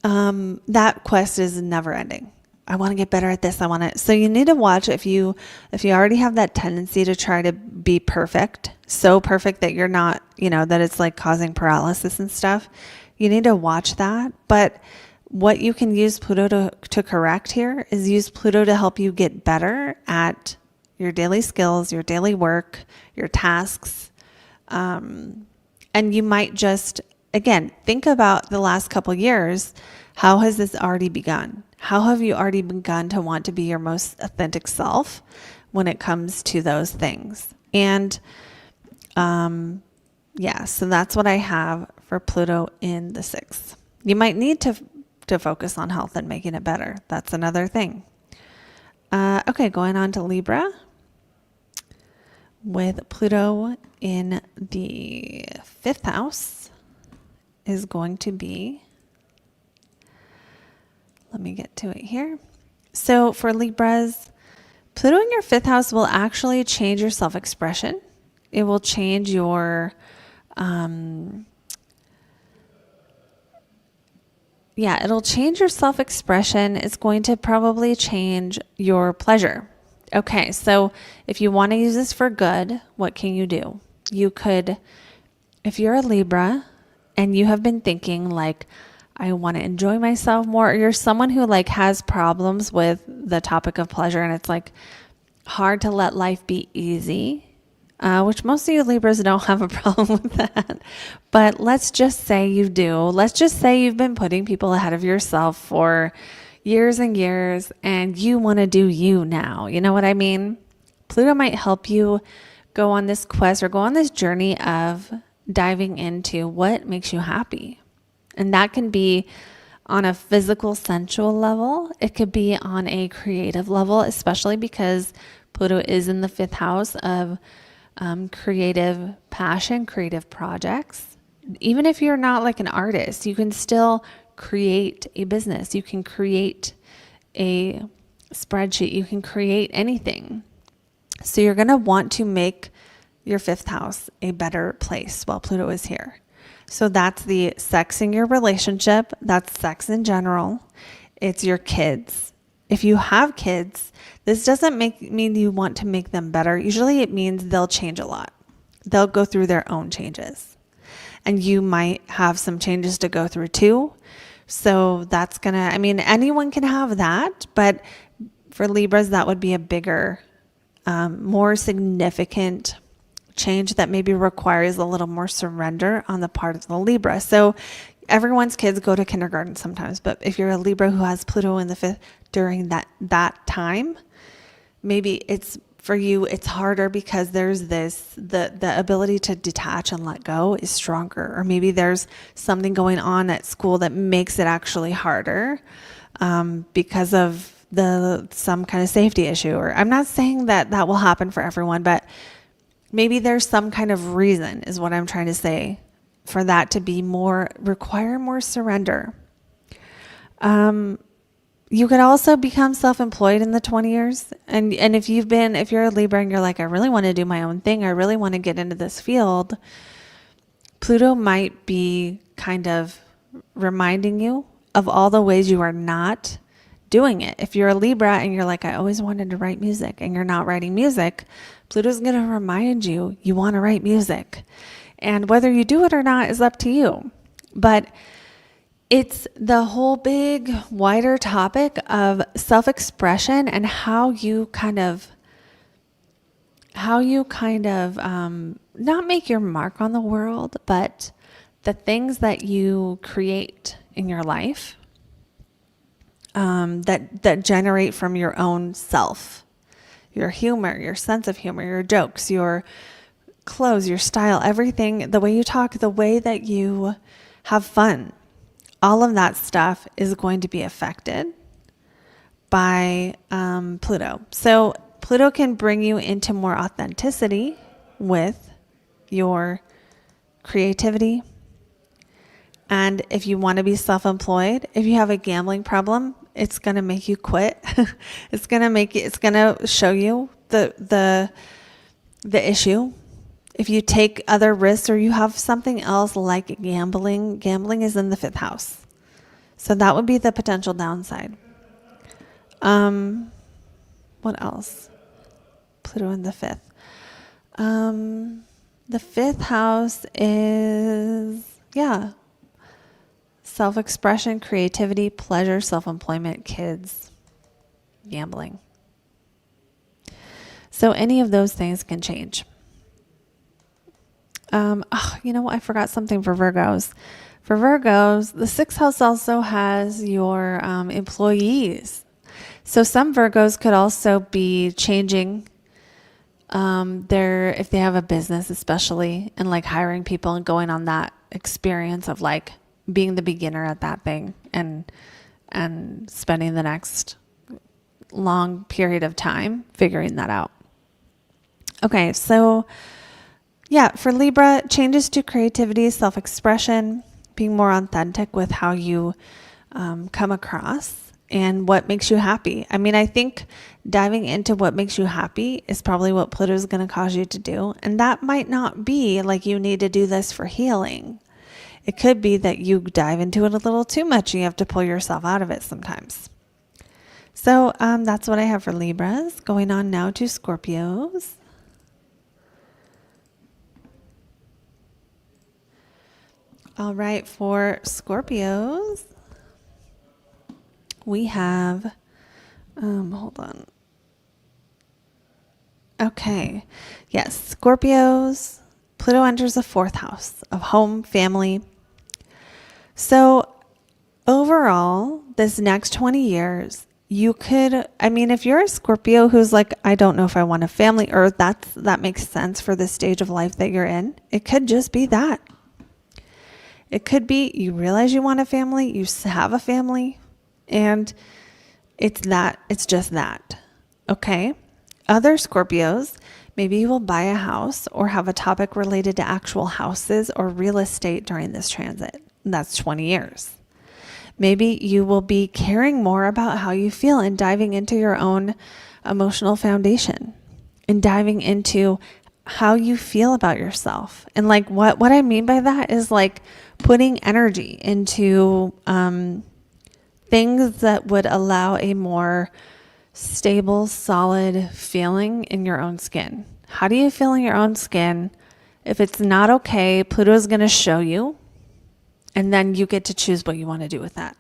that quest is never ending. I want to get better at this. So you need to watch if you already have that tendency to try to be perfect, so perfect that you're not, that it's like causing paralysis and stuff. You need to watch that. But what you can use Pluto to correct here is use Pluto to help you get better at your daily skills, your daily work, your tasks. And you might just, again, think about the last couple years. How has this already begun? How have you already begun to want to be your most authentic self when it comes to those things? And so that's what I have for Pluto in the sixth. You might need to focus on health and making it better. That's another thing. Okay, going on to Libra with Pluto in the fifth house is going to be, let me get to it here. So for Libras, Pluto in your fifth house will actually change your self-expression. It will change your, it'll change your self-expression. It's going to probably change your pleasure. Okay, so if you want to use this for good, what can you do? You could, if you're a Libra and you have been thinking like, I want to enjoy myself more, or you're someone who like has problems with the topic of pleasure and it's like hard to let life be easy, which most of you Libras don't have a problem with that. But let's just say you do. Let's just say you've been putting people ahead of yourself for years and years and you want to do you now. You know what I mean? Pluto might help you go on this quest or go on this journey of diving into what makes you happy. And that can be on a physical, sensual level. It could be on a creative level, especially because Pluto is in the fifth house of creative passion, creative projects. Even if you're not like an artist, you can still create a business. You can create a spreadsheet. You can create anything. So you're going to want to make your fifth house a better place while Pluto is here. So that's the sex in your relationship. That's sex in general. It's your kids. If you have kids, this doesn't mean you want to make them better. Usually it means they'll change a lot. They'll go through their own changes. And you might have some changes to go through too. So that's anyone can have that. But for Libras, that would be a bigger, more significant change that maybe requires a little more surrender on the part of the Libra. So everyone's kids go to kindergarten sometimes, but if you're a Libra who has Pluto in the fifth during that time, maybe it's for you, it's harder because there's the ability to detach and let go is stronger. Or maybe there's something going on at school that makes it actually harder because of some kind of safety issue. Or I'm not saying that will happen for everyone, but maybe there's some kind of reason is what I'm trying to say for that to be require more surrender. You could also become self-employed in the 20 years. And if you're a Libra and you're like, I really want to do my own thing, I really want to get into this field, Pluto might be kind of reminding you of all the ways you are not doing it. If you're a Libra and you're like, I always wanted to write music, and you're not writing music, Pluto's going to remind you want to write music. And whether you do it or not is up to you. But it's the whole big, wider topic of self-expression and how you kind of not make your mark on the world, but the things that you create in your life that generate from your own self, your humor, your sense of humor, your jokes, your clothes, your style, everything, the way you talk, the way that you have fun. All of that stuff is going to be affected by Pluto. So Pluto can bring you into more authenticity with your creativity. And if you want to be self-employed, if you have a gambling problem, it's going to make you quit. It's going to show you the issue. If you take other risks or you have something else like gambling is in the 5th house. So that would be the potential downside. What else? Pluto in the 5th. The 5th house is, self-expression, creativity, pleasure, self-employment, kids, gambling. So any of those things can change. You know what? I forgot something for Virgos. For Virgos, the 6th house also has your employees. So some Virgos could also be changing if they have a business, especially, and like hiring people and going on that experience of like being the beginner at that thing and spending the next long period of time figuring that out. Okay, so for Libra, changes to creativity, self-expression, being more authentic with how you come across and what makes you happy. I mean, I think diving into what makes you happy is probably what Pluto is going to cause you to do. And that might not be like you need to do this for healing. It could be that you dive into it a little too much and you have to pull yourself out of it sometimes. So that's what I have for Libras. Going on now to Scorpios. All right, for Scorpios, we have, hold on. Okay. Yes, Scorpios, Pluto enters the 4th house of home, family. So overall, this next 20 years, you could, if you're a Scorpio who's like, I don't know if I want a family, or that makes sense for the stage of life that you're in, it could just be that. It could be you realize you want a family, you have a family, and it's just that. Okay? Other Scorpios, maybe you will buy a house or have a topic related to actual houses or real estate during this transit. That's 20 years. Maybe you will be caring more about how you feel and diving into your own emotional foundation and diving into how you feel about yourself. And like what I mean by that is like putting energy into things that would allow a more stable, solid feeling in your own skin. How do you feel in your own skin? If it's not okay, Pluto is going to show you, and then you get to choose what you want to do with that.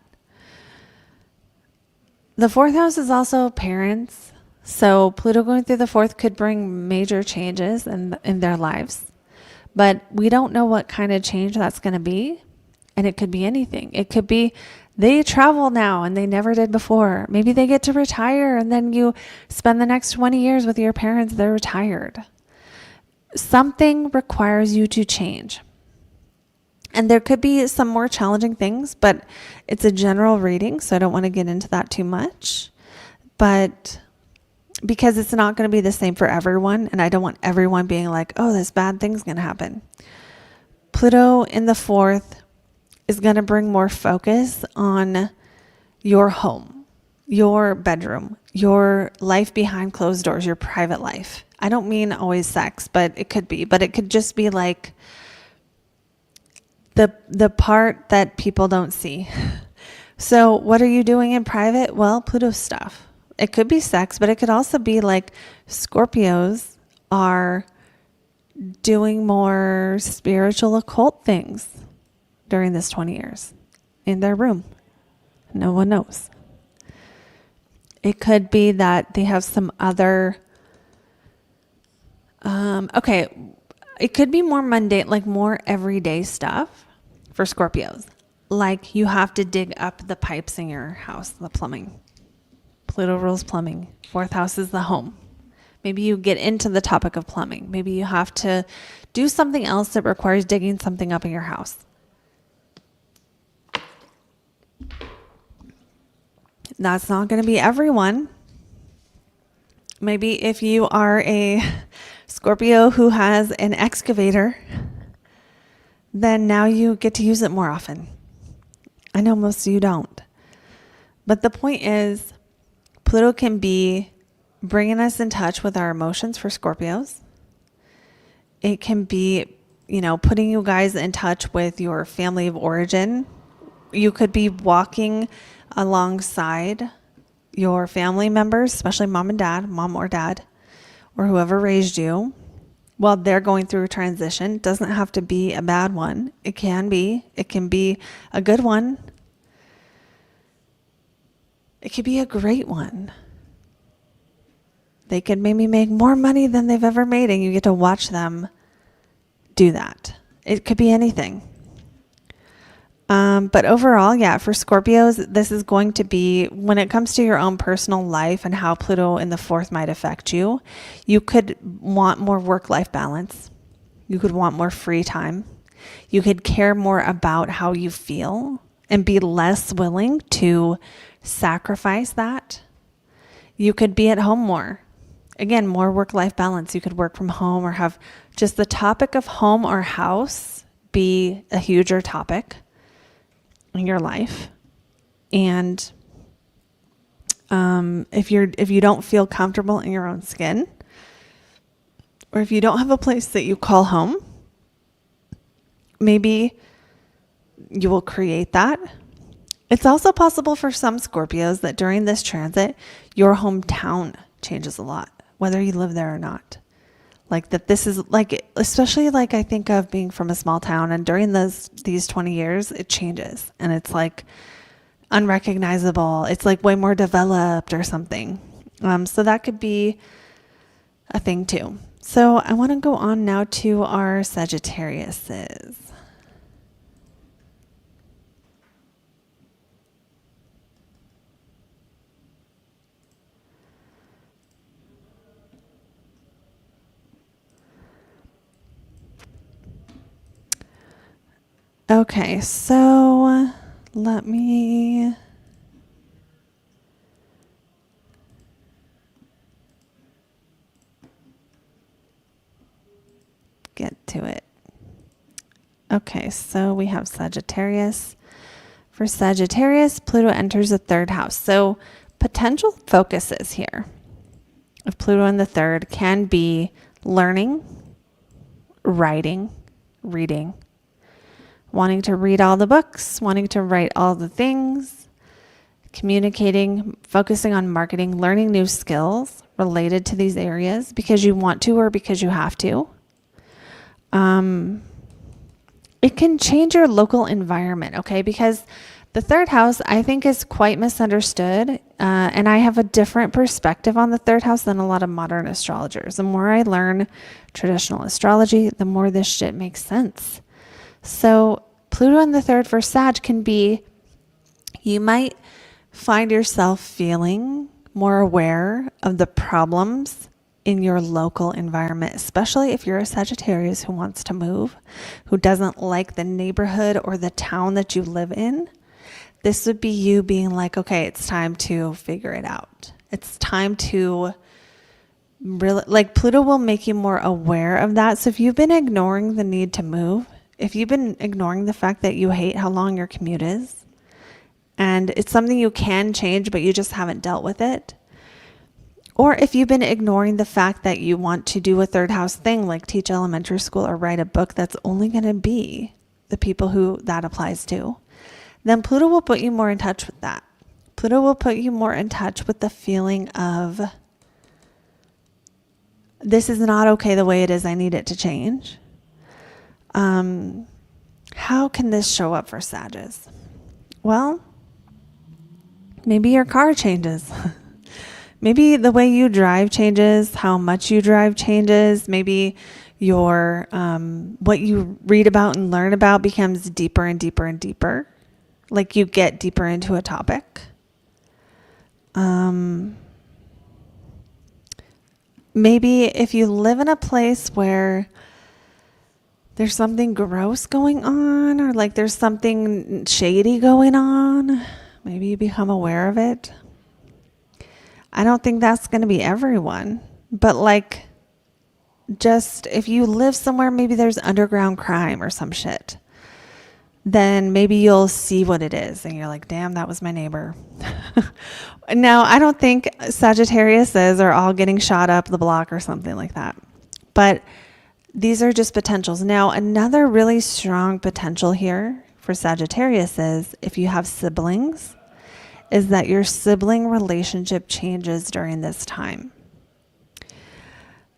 The 4th house is also parents. So Pluto going through the 4th could bring major changes in their lives. But we don't know what kind of change that's going to be. And it could be anything. It could be They travel now and they never did before. Maybe they get to retire and then you spend the next 20 years with your parents. They're retired. Something requires you to change. And there could be some more challenging things, but it's a general reading, so I don't want to get into that too much. But because it's not going to be the same for everyone, and I don't want everyone being like, oh, this bad thing's going to happen. Pluto in the 4th is going to bring more focus on your home, your bedroom, your life behind closed doors, your private life. I don't mean always sex, but it could be. But it could just be like the part that people don't see. So what are you doing in private? Well, Pluto stuff. It could be sex, but it could also be like Scorpios are doing more spiritual occult things during this 20 years in their room. No one knows. It could be that they have some other, it could be more mundane, like more everyday stuff for Scorpios. Like you have to dig up the pipes in your house, the plumbing. Pluto rules plumbing. 4th house is the home. Maybe you get into the topic of plumbing. Maybe you have to do something else that requires digging something up in your house. That's not going to be everyone. Maybe if you are a Scorpio who has an excavator, then now you get to use it more often. I know most of you don't. But the point is, Pluto can be bringing us in touch with our emotions for Scorpios. It can be, putting you guys in touch with your family of origin. You could be walking alongside your family members, especially mom or dad, or whoever raised you, while they're going through a transition. It doesn't have to be a bad one. It can be a good one. It could be a great one. They could maybe make more money than they've ever made, and you get to watch them do that. It could be anything. But overall, for Scorpios, this is going to be, when it comes to your own personal life and how Pluto in the 4th might affect you, you could want more work-life balance. You could want more free time. You could care more about how you feel and be less willing to sacrifice that. You could be at home more. Again, more work-life balance. You could work from home or have just the topic of home or house be a huger topic in your life. And if you don't feel comfortable in your own skin, or if you don't have a place that you call home, maybe you will create that. It's also possible for some Scorpios that during this transit, your hometown changes a lot, whether you live there or not. Like that this is like, especially like I think of being from a small town, and during these 20 years, it changes and it's like unrecognizable. It's like way more developed or something. So that could be a thing too. So I want to go on now to our Sagittariuses. Okay, so let me get to it. Okay, so we have Sagittarius. For Sagittarius, Pluto enters the 3rd house. So potential focuses here of Pluto in the 3rd can be learning, writing, reading, wanting to read all the books, wanting to write all the things, communicating, focusing on marketing, learning new skills related to these areas because you want to or because you have to. It can change your local environment, okay? Because the 3rd house, I think, is quite misunderstood. And I have a different perspective on the 3rd house than a lot of modern astrologers. The more I learn traditional astrology, the more this shit makes sense. So Pluto in the 3rd for Sag can be You might find yourself feeling more aware of the problems in your local environment, especially if you're a Sagittarius who wants to move, who doesn't like the neighborhood or the town that you live in. This would be you being like, okay, it's time to figure it out. It's time to really, like, Pluto will make you more aware of that. So if you've been ignoring the need to move, if you've been ignoring the fact that you hate how long your commute is, and it's something you can change, but you just haven't dealt with it, or if you've been ignoring the fact that you want to do a third house thing, like teach elementary school or write a book that's only going to be the people who that applies to, then Pluto will put you more in touch with that. Pluto will put you more in touch with the feeling of, this is not okay the way it is. I need it to change. How can this show up for Sagittarius? Well, maybe your car changes. Maybe the way you drive changes, how much you drive changes. Maybe your what you read about and learn about becomes deeper and deeper and deeper. Like you get deeper into a topic. Maybe if you live in a place where there's something gross going on, or like there's something shady going on, maybe you become aware of it. I don't think that's going to be everyone, but like, just if you live somewhere, maybe there's underground crime or some shit, then maybe you'll see what it is and you're like, damn, that was my neighbor. Now, I don't think Sagittariuses are all getting shot up the block or something like that, but these are just potentials. Now, another really strong potential here for Sagittarius is if you have siblings, is that your sibling relationship changes during this time.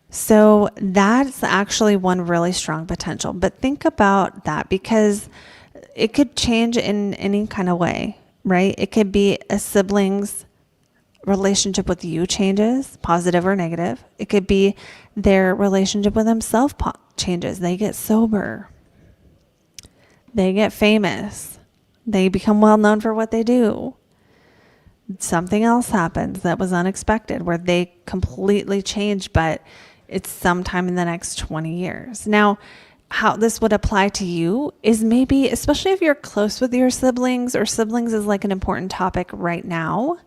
So that's actually one really strong potential. But think about that, because it could change in any kind of way, right? It could be a sibling's relationship with you changes, positive or negative. It could be their relationship with themselves changes. They get sober. They get famous. They become well known for what they do. Something else happens that was unexpected where they completely change, but it's sometime in the next 20 years. Now, how this would apply to you is maybe, especially if you're close with your siblings, or siblings is like an important topic right now,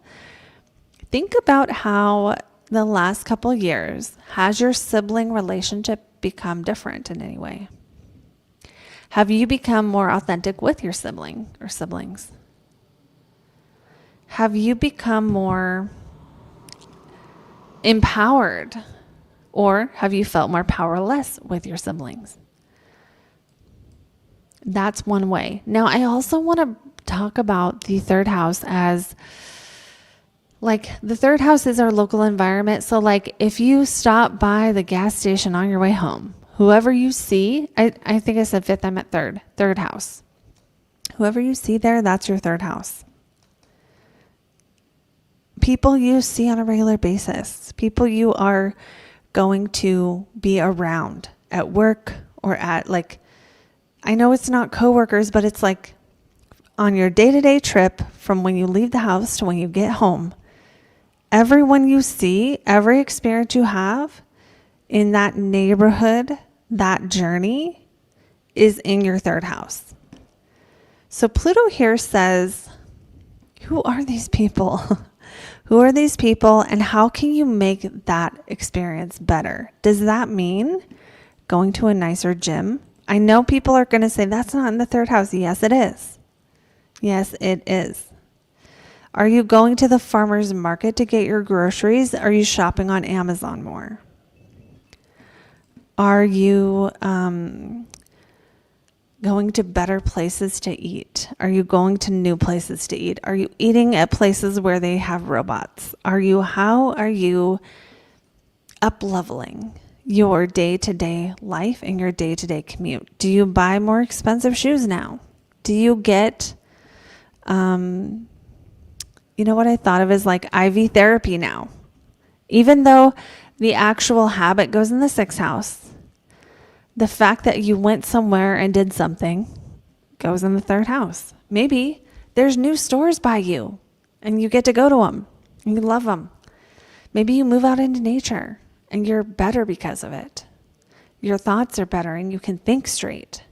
think about how the last couple of years, has your sibling relationship become different in any way? Have you become more authentic with your sibling or siblings? Have you become more empowered, or have you felt more powerless with your siblings? That's one way. Now, I also want to talk about the third house as, like, the third house is our local environment. So like if you stop by the gas station on your way home, whoever you see, I think I said fifth, I meant third house. Whoever you see there, that's your third house. People you see on a regular basis, people you are going to be around at work or at, like, I know it's not coworkers, but it's like on your day-to-day trip from when you leave the house to when you get home. Everyone you see, every experience you have in that neighborhood, that journey is in your third house. So Pluto here says, who are these people? Who are these people, and how can you make that experience better? Does that mean going to a nicer gym? I know people are going to say that's not in the third house. Yes, it is. Yes, it is. Are you going to the farmer's market to get your groceries? Are you shopping on Amazon more? Are you going to better places to eat? Are you going to new places to eat? Are you eating at places where they have robots? How are you up-leveling your day-to-day life and your day-to-day commute? Do you buy more expensive shoes now? Do you get, you know what I thought of as like IV therapy now? Even though the actual habit goes in the sixth house, the fact that you went somewhere and did something goes in the third house. Maybe there's new stores by you and you get to go to them and you love them. Maybe you move out into nature and you're better because of it. Your thoughts are better and you can think straight.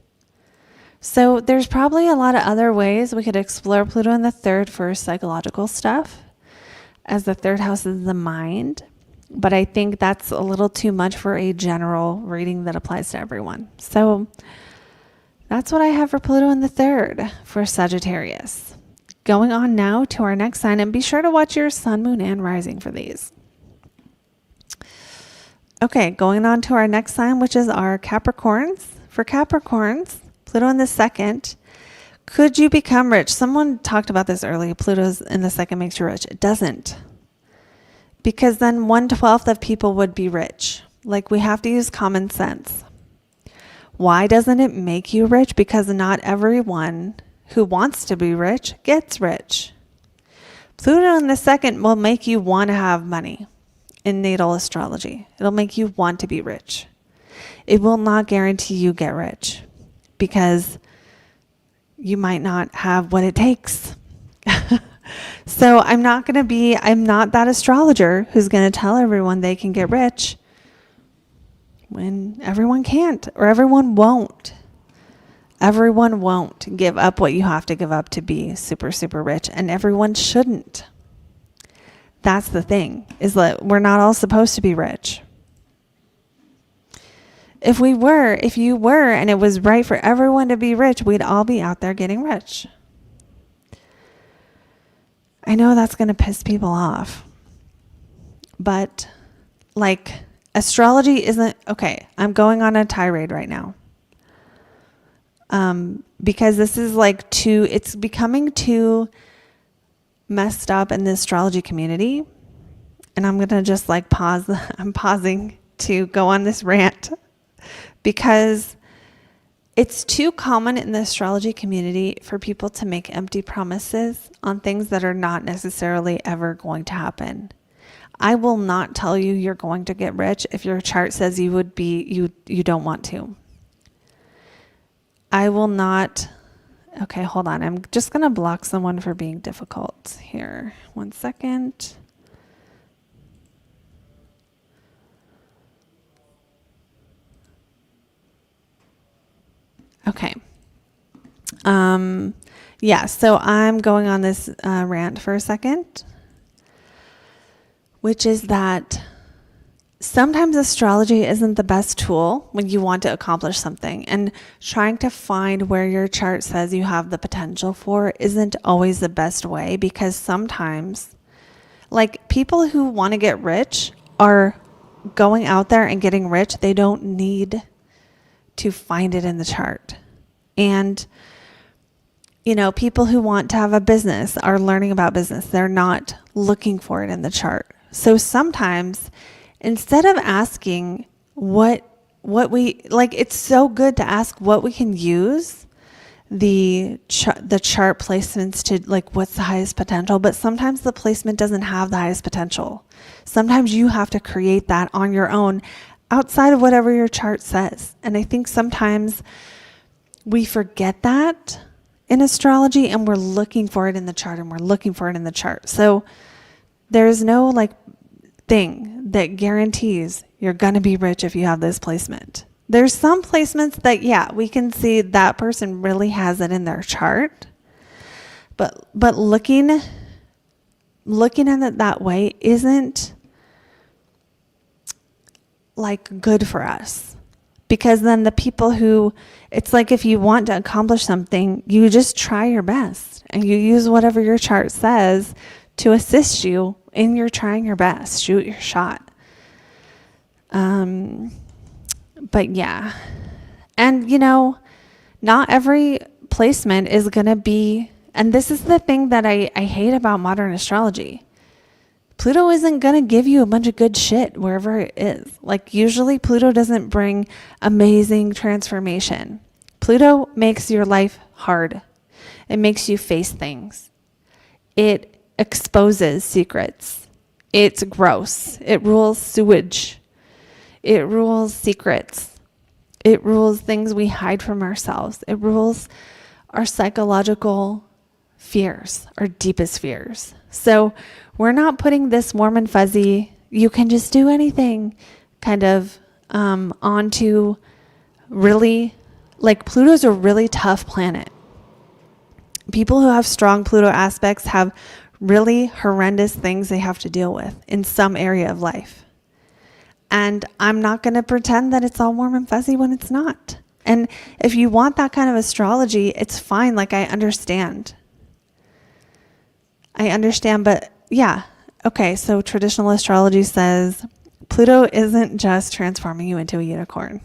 So there's probably a lot of other ways we could explore Pluto in the third for psychological stuff, as the third house is the mind. But I think that's a little too much for a general reading that applies to everyone. So that's what I have for Pluto in the third for Sagittarius. Going on now to our next sign, and be sure to watch your sun, moon, and rising for these. Okay, going on to our next sign, which is our Capricorns. For Capricorns, Pluto in the second. Could you become rich? Someone talked about this earlier. Pluto's in the second makes you rich. It doesn't. Because then 1/12 of people would be rich. Like, we have to use common sense. Why doesn't it make you rich? Because not everyone who wants to be rich gets rich. Pluto in the second will make you want to have money in natal astrology. It'll make you want to be rich. It will not guarantee you get rich because you might not have what it takes. So I'm not that astrologer who's going to tell everyone they can get rich when everyone can't, or everyone won't. Everyone won't give up what you have to give up to be super, super rich, and everyone shouldn't. That's the thing, is that we're not all supposed to be rich. If you were, and it was right for everyone to be rich, we'd all be out there getting rich. I know that's going to piss people off. But, like, astrology isn't, okay, I'm going on a tirade right now. Because this is it's becoming too messed up in the astrology community. And I'm going to just pause. I'm pausing to go on this rant because it's too common in the astrology community for people to make empty promises on things that are not necessarily ever going to happen. I will not tell you you're going to get rich if your chart says you don't want to. I will not. Okay, hold on. I'm just going to block someone for being difficult here. 1 second. Okay. So I'm going on this rant for a second, which is that sometimes astrology isn't the best tool when you want to accomplish something, and trying to find where your chart says you have the potential for isn't always the best way, because sometimes, people who want to get rich are going out there and getting rich. They don't need to find it in the chart. And, people who want to have a business are learning about business. They're not looking for it in the chart. So sometimes, instead of asking what we it's so good to ask what we can use the chart placements to, what's the highest potential, but sometimes the placement doesn't have the highest potential. Sometimes you have to create that on your own outside of whatever your chart says. And I think sometimes we forget that in astrology, and we're looking for it in the chart, So there's no thing that guarantees you're going to be rich if you have this placement. There's some placements that, we can see that person really has it in their chart. But looking at it that way isn't good for us. Because then the people who, it's if you want to accomplish something, you just try your best and you use whatever your chart says to assist you in your trying your best. Shoot your shot. But yeah. And, not every placement is going to be, and this is the thing that I hate about modern astrology. Pluto isn't going to give you a bunch of good shit wherever it is. Usually Pluto doesn't bring amazing transformation. Pluto makes your life hard. It makes you face things. It exposes secrets. It's gross. It rules sewage. It rules secrets. It rules things we hide from ourselves. It rules our psychological fears, our deepest fears. So we're not putting this warm and fuzzy, you can just do anything kind of onto really, like Pluto's a really tough planet. People who have strong Pluto aspects have really horrendous things they have to deal with in some area of life. And I'm not going to pretend that it's all warm and fuzzy when it's not. And if you want that kind of astrology, it's fine. Like, I understand, but yeah. Okay. So traditional astrology says Pluto isn't just transforming you into a unicorn.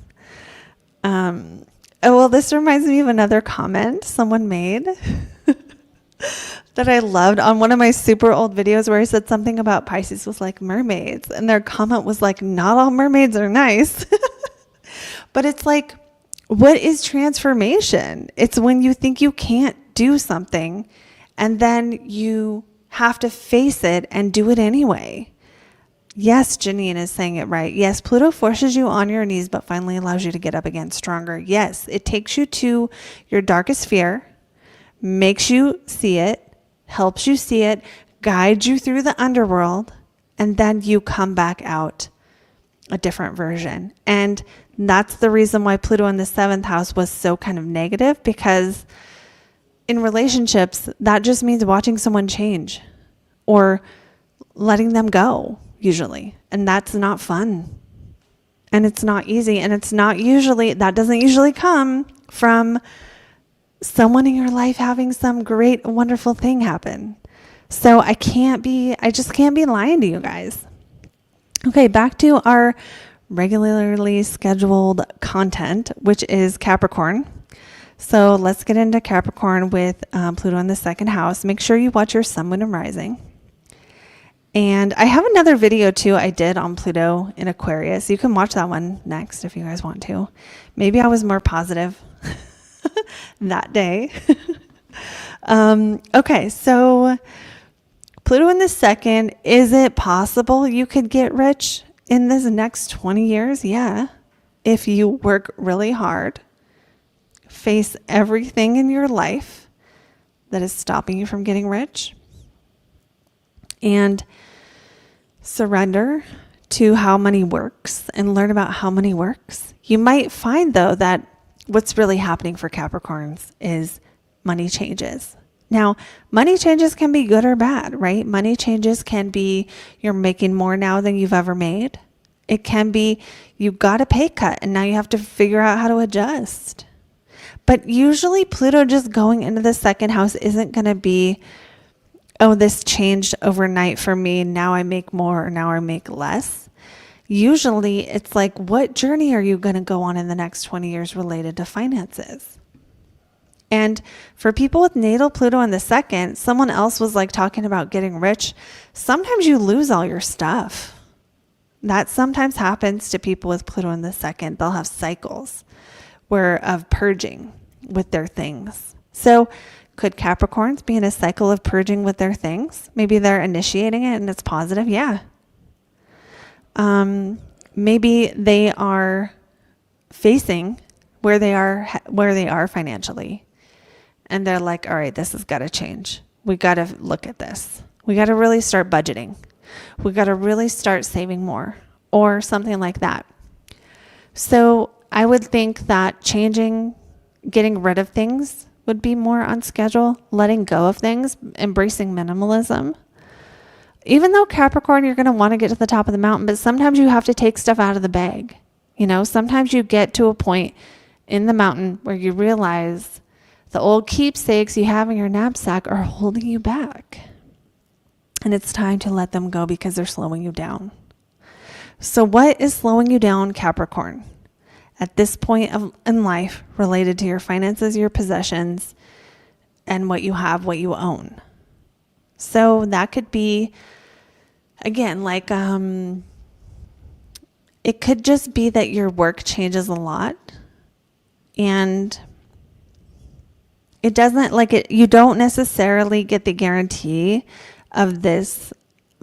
Oh, well, this reminds me of another comment someone made that I loved on one of my super old videos where I said something about Pisces was like mermaids. And their comment was like, not all mermaids are nice. But it's like, what is transformation? It's when you think you can't do something and then you have to face it and do it anyway. Yes, Janine is saying it right. Yes, Pluto forces you on your knees, but finally allows you to get up again stronger. Yes, it takes you to your darkest fear, makes you see it, helps you see it, guides you through the underworld, and then you come back out a different version. And that's the reason why Pluto in the 7th house was so kind of negative, because in relationships, that just means watching someone change or letting them go. Usually. And that's not fun. And it's not easy. And it's not usually, that doesn't usually come from someone in your life having some great, wonderful thing happen. So I just can't be lying to you guys. Okay, back to our regularly scheduled content, which is Capricorn. So let's get into Capricorn with Pluto in the 2nd house. Make sure you watch your sun, moon, and rising. And I have another video too I did on Pluto in Aquarius. You can watch that one next if you guys want to. Maybe I was more positive that day. Okay, so Pluto in the 2nd, is it possible you could get rich in this next 20 years? Yeah. If you work really hard, face everything in your life that is stopping you from getting rich, and surrender to how money works and learn about how money works. You might find, though, that what's really happening for Capricorns is money changes. Now, money changes can be good or bad, right? Money changes can be you're making more now than you've ever made. It can be you got a pay cut and now you have to figure out how to adjust. But usually Pluto just going into the 2nd house isn't going to be, oh, this changed overnight for me. Now I make more or now I make less. Usually it's like, what journey are you going to go on in the next 20 years related to finances? And for people with natal Pluto in the 2nd, someone else was like talking about getting rich. Sometimes you lose all your stuff. That sometimes happens to people with Pluto in the 2nd. They'll have cycles of purging with their things. So could Capricorns be in a cycle of purging with their things? Maybe they're initiating it and it's positive. Yeah. Maybe they are facing where they are financially. And they're like, all right, this has got to change. We got to look at this. We got to really start budgeting. We got to really start saving more or something like that. So I would think that getting rid of things would be more on schedule, letting go of things, embracing minimalism. Even though Capricorn, you're going to want to get to the top of the mountain, but sometimes you have to take stuff out of the bag. You know, sometimes you get to a point in the mountain where you realize the old keepsakes you have in your knapsack are holding you back. And it's time to let them go because they're slowing you down. So what is slowing you down, Capricorn, at this point in life related to your finances, your possessions, and what you have, what you own? So that could be, again, like it could just be that your work changes a lot and it doesn't you don't necessarily get the guarantee of this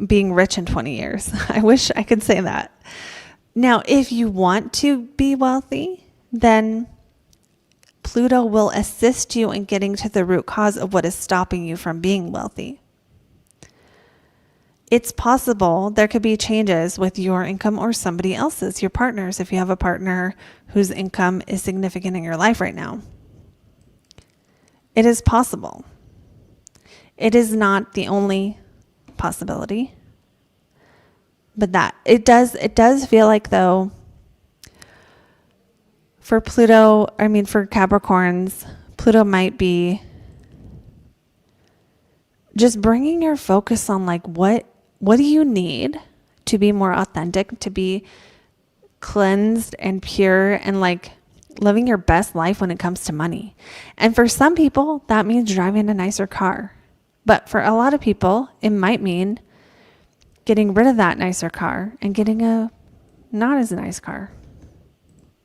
being rich in 20 years. I wish I could say that. Now, if you want to be wealthy, then Pluto will assist you in getting to the root cause of what is stopping you from being wealthy. It's possible there could be changes with your income or somebody else's, your partner's, if you have a partner whose income is significant in your life right now. It is possible. It is not the only possibility, but that it does feel like, though, for Pluto, for Capricorns, Pluto might be just bringing your focus on like, what do you need to be more authentic, to be cleansed and pure and like living your best life when it comes to money. And for some people, that means driving a nicer car. But for a lot of people, it might mean getting rid of that nicer car and getting a not as nice car,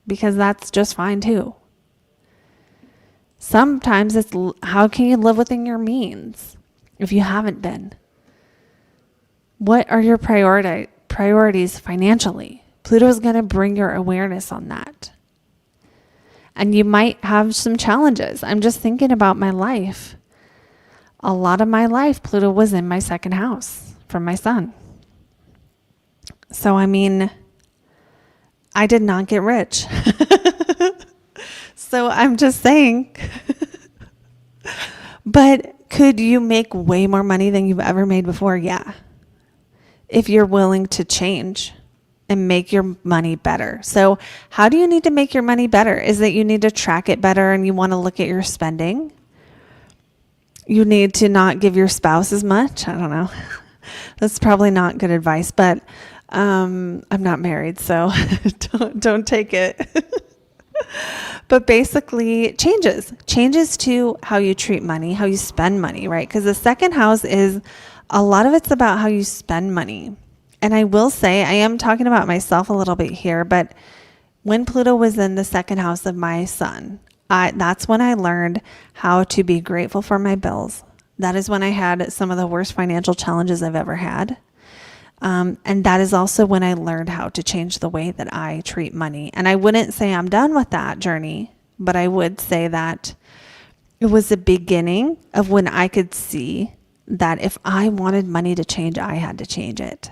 because that's just fine too. Sometimes it's how can you live within your means if you haven't been? What are your priorities financially? Pluto is going to bring your awareness on that. And you might have some challenges. I'm just thinking about my life. A lot of my life, Pluto was in my second house from my sun. So, I did not get rich. So I'm just saying. But could you make way more money than you've ever made before? Yeah. If you're willing to change and make your money better. So how do you need to make your money better? Is that you need to track it better and you want to look at your spending? You need to not give your spouse as much. I don't know. That's probably not good advice, but I'm not married, so don't take it. But basically changes to how you treat money, how you spend money, right? Because the second house is a lot of it's about how you spend money. And I will say, I am talking about myself a little bit here, but when Pluto was in the second house of my sun, that's when I learned how to be grateful for my bills. That is when I had some of the worst financial challenges I've ever had. And that is also when I learned how to change the way that I treat money. And I wouldn't say I'm done with that journey, but I would say that it was the beginning of when I could see that if I wanted money to change, I had to change it.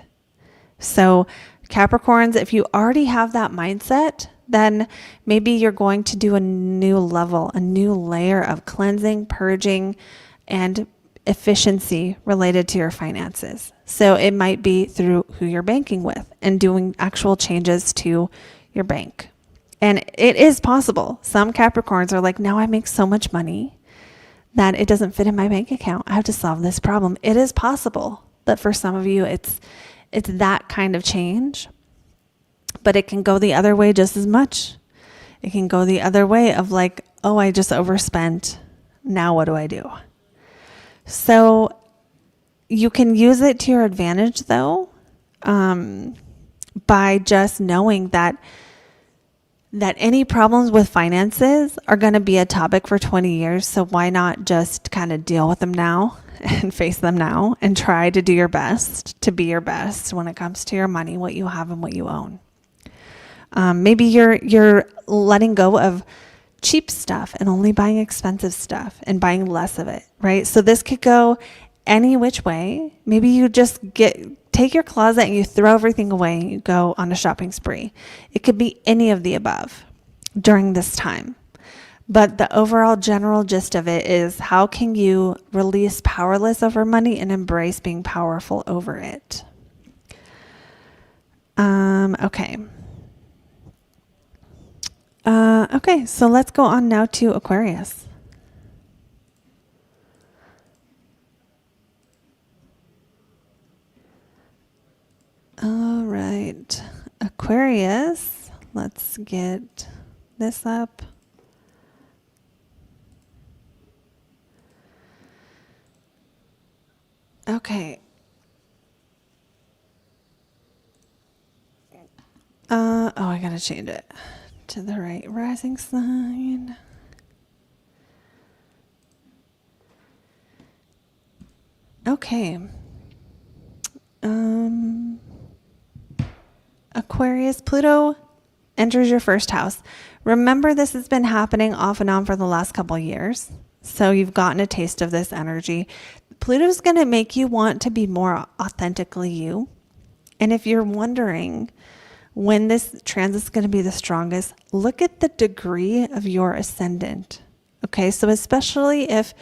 So Capricorns, if you already have that mindset, then maybe you're going to do a new level, a new layer of cleansing, purging, and efficiency related to your finances. So it might be through who you're banking with and doing actual changes to your bank. And it is possible. Some Capricorns are like, now I make so much money that it doesn't fit in my bank account. I have to solve this problem. It is possible that for some of you, it's that kind of change, but it can go the other way just as much. It can go the other way of like, oh, I just overspent. Now what do I do? So you can use it to your advantage, though, by just knowing that any problems with finances are going to be a topic for 20 years. So why not just kind of deal with them now and face them now and try to do your best to be your best when it comes to your money, what you have and what you own. Maybe you're letting go of cheap stuff and only buying expensive stuff and buying less of it, right? So this could go any which way. Maybe you just take your closet and you throw everything away and you go on a shopping spree. It could be any of the above during this time. But the overall general gist of it is, how can you release powerless over money and embrace being powerful over it? Okay. Okay, so let's go on now to Aquarius. All right, Aquarius, let's get this up. Okay. I gotta change it to the right rising sign. Okay. Aquarius, Pluto enters your first house. Remember, this has been happening off and on for the last couple of years. So you've gotten a taste of this energy. Pluto's going to make you want to be more authentically you. And if you're wondering when this transit's going to be the strongest, look at the degree of your ascendant. Okay, so especially if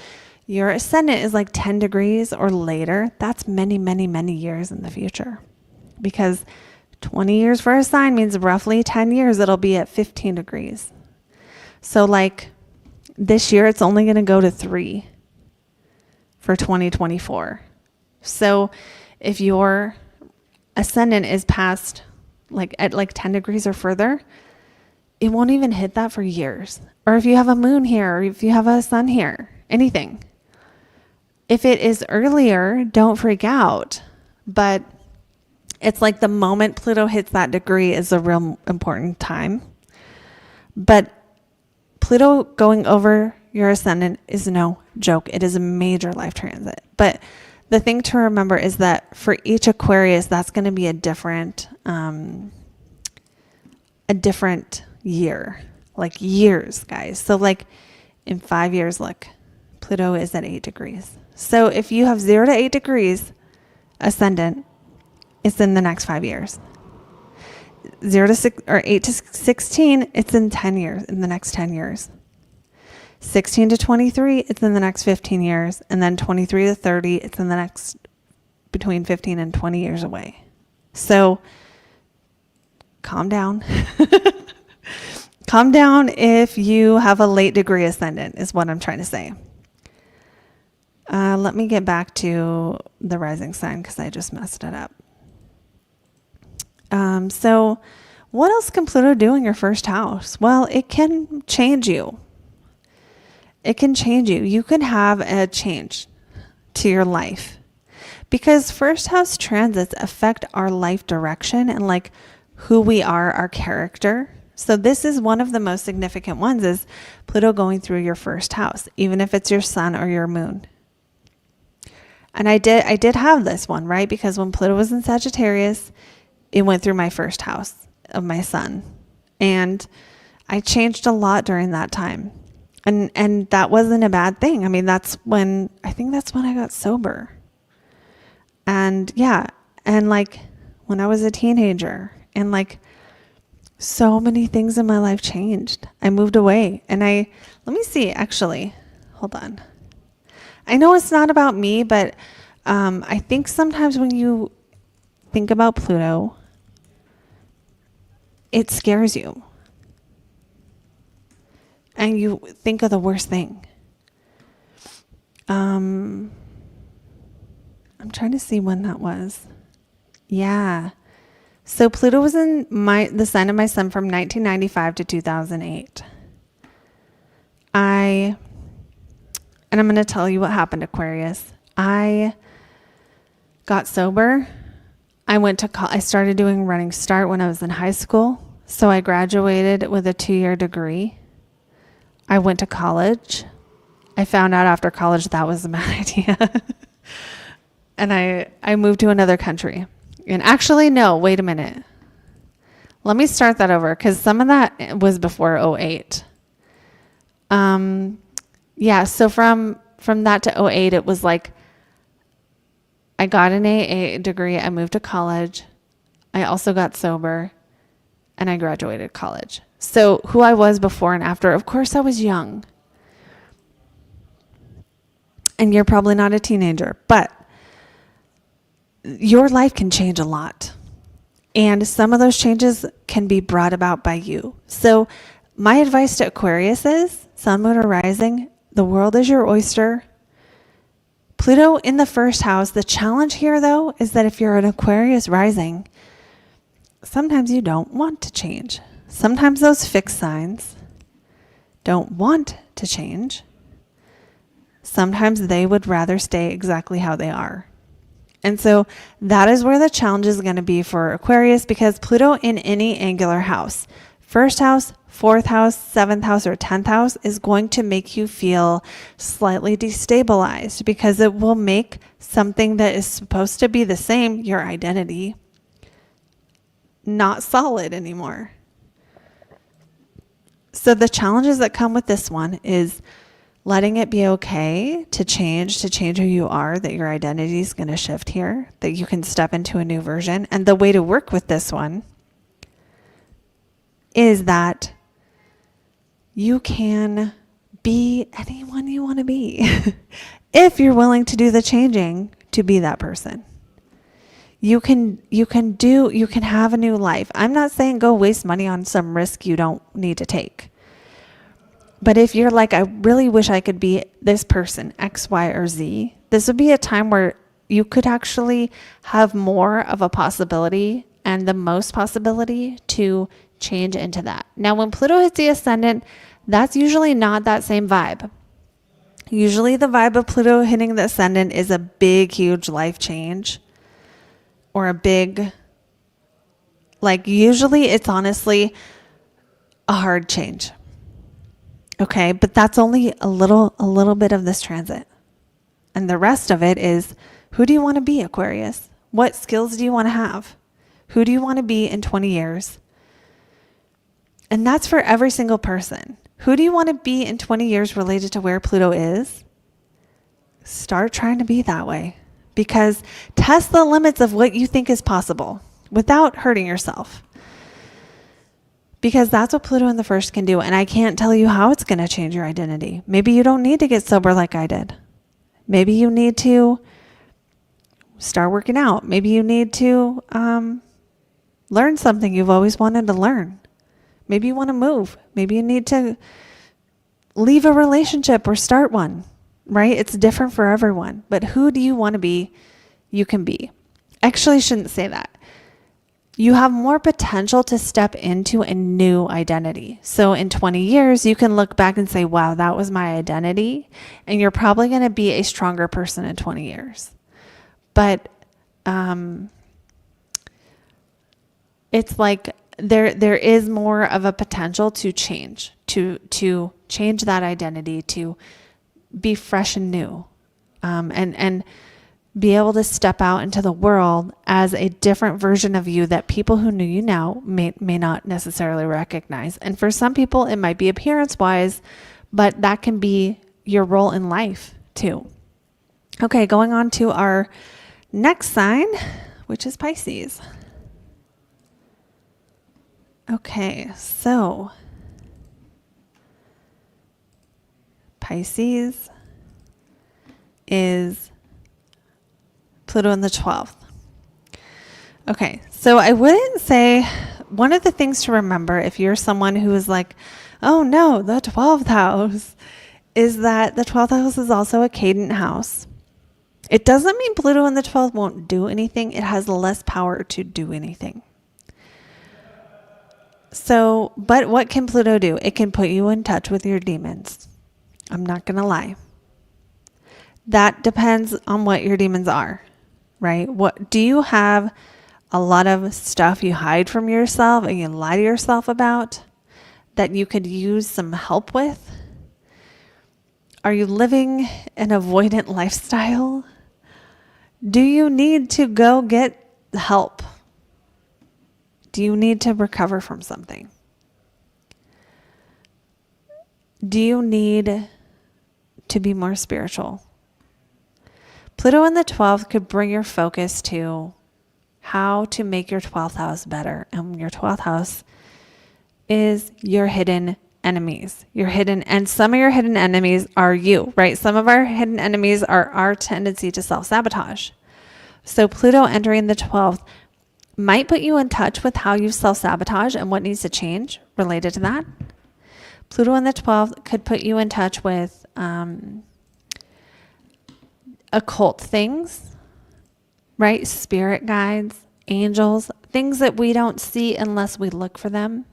your ascendant is like 10 degrees or later, that's many, many, many years in the future. Because 20 years for a sign means roughly 10 years it'll be at 15 degrees. So like this year, it's only going to go to 3 for 2024. So if your ascendant is past like at like 10 degrees or further, it won't even hit that for years. Or if you have a moon here, or if you have a sun here, anything. If it is earlier, don't freak out. But it's like the moment Pluto hits that degree is a real important time. But Pluto going over your ascendant is no joke. It is a major life transit. But the thing to remember is that for each Aquarius, that's going to be a different year, like years, guys. So like in 5 years, look, Pluto is at 8 degrees. So if you have 0 to 8 degrees ascendant, it's in the next 5 years. 0 to 6 or 8 to 16, it's in 10 years, in the next 10 years. 16 to 23, it's in the next 15 years. And then 23 to 30, it's in the next between 15 and 20 years away. So calm down. Calm down if you have a late degree ascendant is what I'm trying to say. Let me get back to the rising sign because I just messed it up. So what else can Pluto do in your first house? Well, it can change you. It can change you. You can have a change to your life because first house transits affect our life direction and like who we are, our character. So this is one of the most significant ones is Pluto going through your first house, even if it's your sun or your moon. And I did have this one, right? Because when Pluto was in Sagittarius, it went through my first house of my sun. And I changed a lot during that time. And that wasn't a bad thing. I mean, I think that's when I got sober. And yeah, and like when I was a teenager and like so many things in my life changed. I moved away and let me see, actually, hold on. I know it's not about me, but I think sometimes when you think about Pluto, it scares you. And you think of the worst thing. I'm trying to see when that was. Yeah. So Pluto was in the sign of my sun from 1995 to 2008. And I'm going to tell you what happened, Aquarius. I got sober. I started doing Running Start when I was in high school. So I graduated with a 2-year degree. I went to college. I found out after college that was a bad idea. And I moved to another country. And actually, no, wait a minute. Let me start that over because some of that was before 08. Yeah, so from that to 08, it was like I got an AA degree. I moved to college. I also got sober and I graduated college. So who I was before and after, of course, I was young. And you're probably not a teenager, but your life can change a lot. And some of those changes can be brought about by you. So my advice to Aquarius is, sun, moon, or rising, the world is your oyster. Pluto in the first house. The challenge here, though, is that if you're an Aquarius rising, sometimes you don't want to change. Sometimes those fixed signs don't want to change. Sometimes they would rather stay exactly how they are. And so that is where the challenge is going to be for Aquarius because Pluto in any angular house, first house, fourth house, seventh house, or 10th house is going to make you feel slightly destabilized because it will make something that is supposed to be the same, your identity, not solid anymore. So the challenges that come with this one is letting it be okay to change who you are, that your identity is going to shift here, that you can step into a new version. And the way to work with this one is that you can be anyone you want to be if you're willing to do the changing to be that person. You can have a new life. I'm not saying go waste money on some risk you don't need to take. But if you're like, I really wish I could be this person, X, Y, or Z, this would be a time where you could actually have more of a possibility and the most possibility to change into that. Now, when Pluto hits the ascendant, that's usually not that same vibe. Usually the vibe of Pluto hitting the ascendant is a big, huge life change. Or a big, like usually it's honestly a hard change. Okay, but that's only a little bit of this transit. And the rest of it is, who do you want to be, Aquarius? What skills do you want to have? Who do you want to be in 20 years? And that's for every single person. Who do you want to be in 20 years related to where Pluto is? Start trying to be that way. Because test the limits of what you think is possible without hurting yourself. Because that's what Pluto in the first can do. And I can't tell you how it's going to change your identity. Maybe you don't need to get sober like I did. Maybe you need to start working out. Maybe you need to learn something you've always wanted to learn. Maybe you want to move. Maybe you need to leave a relationship or start one. Right? It's different for everyone. But who do you want to be? You can be. Actually, I shouldn't say that. You have more potential to step into a new identity. So in 20 years, you can look back and say, wow, that was my identity. And you're probably going to be a stronger person in 20 years. But it's like there is more of a potential to change, to change that identity, to be fresh and new, and be able to step out into the world as a different version of you that people who knew you now may not necessarily recognize. And for some people, it might be appearance-wise, but that can be your role in life too. Okay, going on to our next sign, which is Pisces. Okay, so Pisces is Pluto in the 12th. Okay, so I wouldn't say, one of the things to remember if you're someone who is like, oh no, the 12th house, is that the 12th house is also a cadent house. It doesn't mean Pluto in the 12th won't do anything. It has less power to do anything. So, but what can Pluto do? It can put you in touch with your demons. I'm not going to lie. That depends on what your demons are, right? What do you have? A lot of stuff you hide from yourself and you lie to yourself about that you could use some help with? Are you living an avoidant lifestyle? Do you need to go get help? Do you need to recover from something? Do you need to be more spiritual? Pluto in the 12th could bring your focus to how to make your 12th house better. And your 12th house is your hidden enemies. And some of your hidden enemies are you, right? Some of our hidden enemies are our tendency to self-sabotage. So Pluto entering the 12th might put you in touch with how you self-sabotage and what needs to change related to that. Pluto in the 12th could put you in touch with occult things, right? Spirit guides, angels, things that we don't see unless we look for them.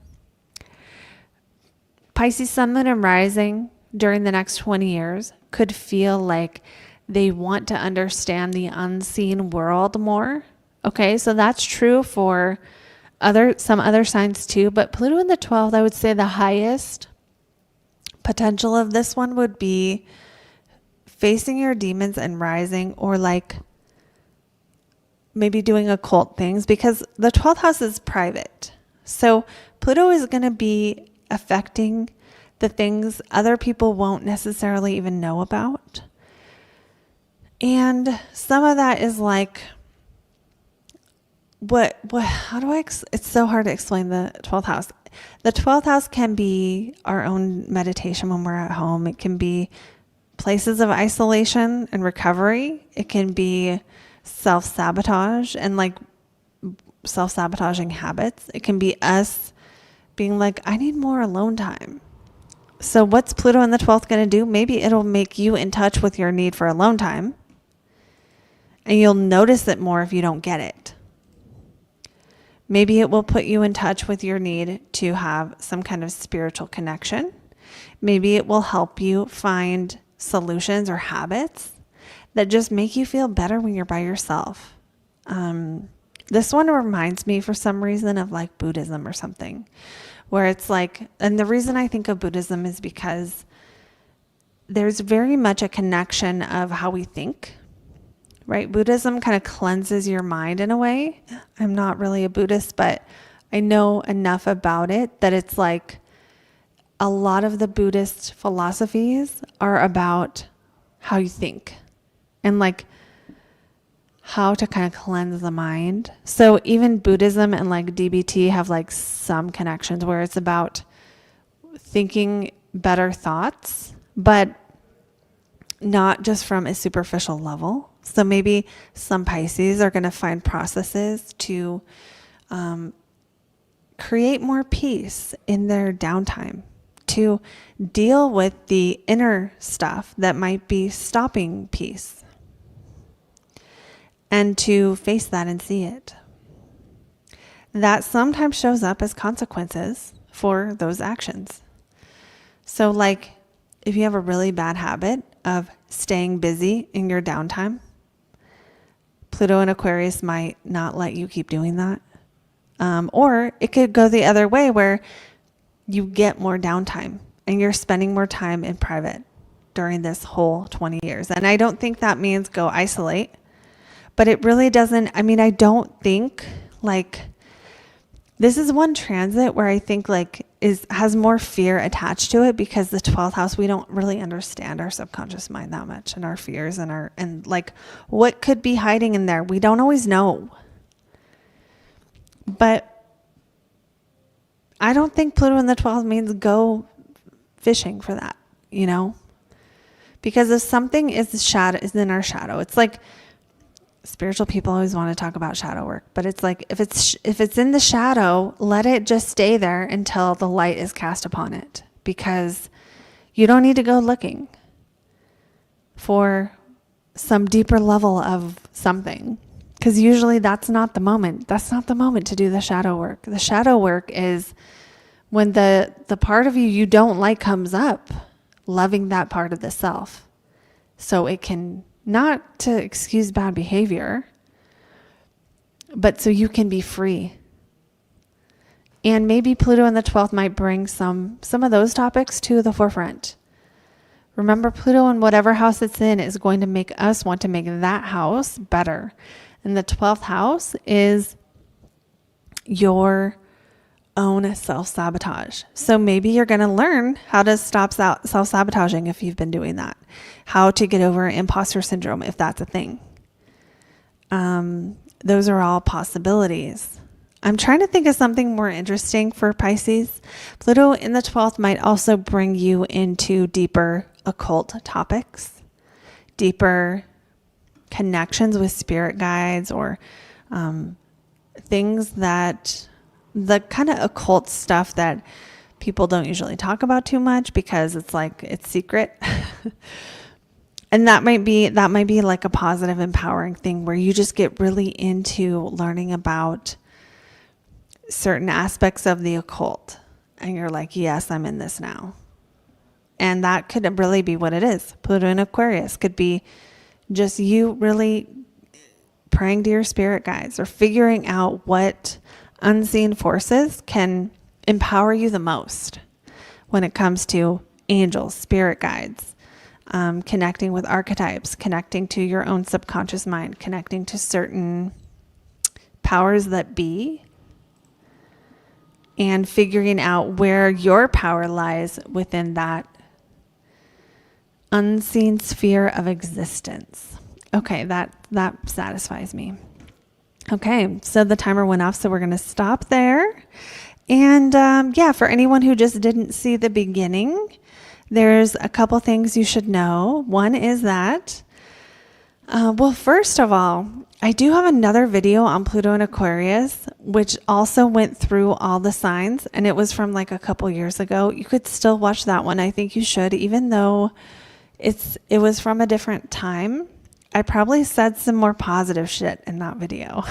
Pisces sun, moon, and rising during the next 20 years could feel like they want to understand the unseen world more. Okay, so that's true for some other signs too, but Pluto in the 12th, I would say the highest potential of this one would be facing your demons and rising, or like maybe doing occult things, because the 12th house is private. So Pluto is going to be affecting the things other people won't necessarily even know about. And some of that is like, it's so hard to explain the 12th house. The 12th house can be our own meditation when we're at home. It can be places of isolation and recovery. It can be self-sabotage and like self-sabotaging habits. It can be us being like, I need more alone time. So what's Pluto in the 12th going to do? Maybe it'll make you in touch with your need for alone time. And you'll notice it more if you don't get it. Maybe it will put you in touch with your need to have some kind of spiritual connection. Maybe it will help you find solutions or habits that just make you feel better when you're by yourself. This one reminds me for some reason of like Buddhism or something, where it's like, and the reason I think of Buddhism is because there's very much a connection of how we think, right? Buddhism kind of cleanses your mind in a way. I'm not really a Buddhist, but I know enough about it that it's like a lot of the Buddhist philosophies are about how you think and like how to kind of cleanse the mind. So even Buddhism and like DBT have like some connections where it's about thinking better thoughts, but not just from a superficial level. So maybe some Pisces are going to find processes to create more peace in their downtime, to deal with the inner stuff that might be stopping peace, and to face that and see it. That sometimes shows up as consequences for those actions. So like if you have a really bad habit of staying busy in your downtime, Pluto and Aquarius might not let you keep doing that. Or it could go the other way where you get more downtime and you're spending more time in private during this whole 20 years. And I don't think that means go isolate, but it really doesn't. I mean, I don't think like this is one transit where I think like has more fear attached to it, because the 12th house, we don't really understand our subconscious mind that much and our fears and like what could be hiding in there. We don't always know. But I don't think Pluto in the 12th means go fishing for that, you know? Because if something is in our shadow, it's like spiritual people always want to talk about shadow work, but it's like if it's in the shadow, let it just stay there until the light is cast upon it, because you don't need to go looking for some deeper level of something, because usually that's not the moment. That's not the moment to do the shadow work. The shadow work is when the part of you don't like comes up, loving that part of the self, so it can, not to excuse bad behavior, but so you can be free. And maybe Pluto in the 12th might bring some of those topics to the forefront. Remember, Pluto in whatever house it's in is going to make us want to make that house better. And the 12th house is your own self-sabotage. So maybe you're going to learn how to stop self-sabotaging if you've been doing that. How to get over imposter syndrome if that's a thing. Those are all possibilities. I'm trying to think of something more interesting for Pisces. Pluto in the 12th might also bring you into deeper occult topics, deeper connections with spirit guides, or things that the kind of occult stuff that people don't usually talk about too much because it's like it's secret. And that might be like a positive, empowering thing where you just get really into learning about certain aspects of the occult. And you're like, yes, I'm in this now. And that could really be what it is. Pluto in Aquarius could be just you really praying to your spirit guides or figuring out what unseen forces can empower you the most when it comes to angels, spirit guides, connecting with archetypes, connecting to your own subconscious mind, connecting to certain powers that be. and figuring out where your power lies within that unseen sphere of existence. Okay, that satisfies me. Okay, so the timer went off, so we're going to stop there. And yeah, for anyone who just didn't see the beginning, there's a couple things you should know. One is that, well, first of all, I do have another video on Pluto and Aquarius, which also went through all the signs, and it was from like a couple years ago. You could still watch that one. I think you should, even though it was from a different time. I probably said some more positive shit in that video.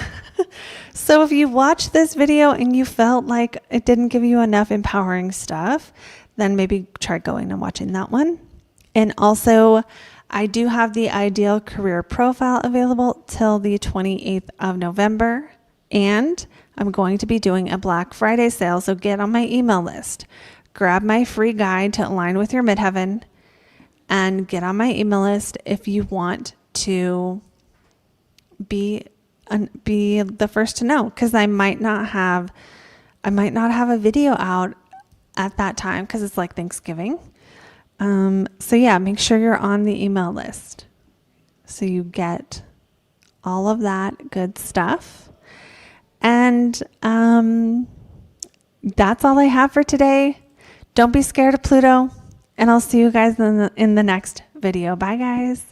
So if you watched this video and you felt like it didn't give you enough empowering stuff, then maybe try going and watching that one. And also, I do have the ideal career profile available till the 28th of November. And I'm going to be doing a Black Friday sale, so get on my email list. Grab my free guide to align with your midheaven and get on my email list if you want to be the first to know, because I might not have a video out at that time because it's like Thanksgiving. So yeah, make sure you're on the email list so you get all of that good stuff. And that's all I have for today. Don't be scared of Pluto, and I'll see you guys in the next video. Bye, guys.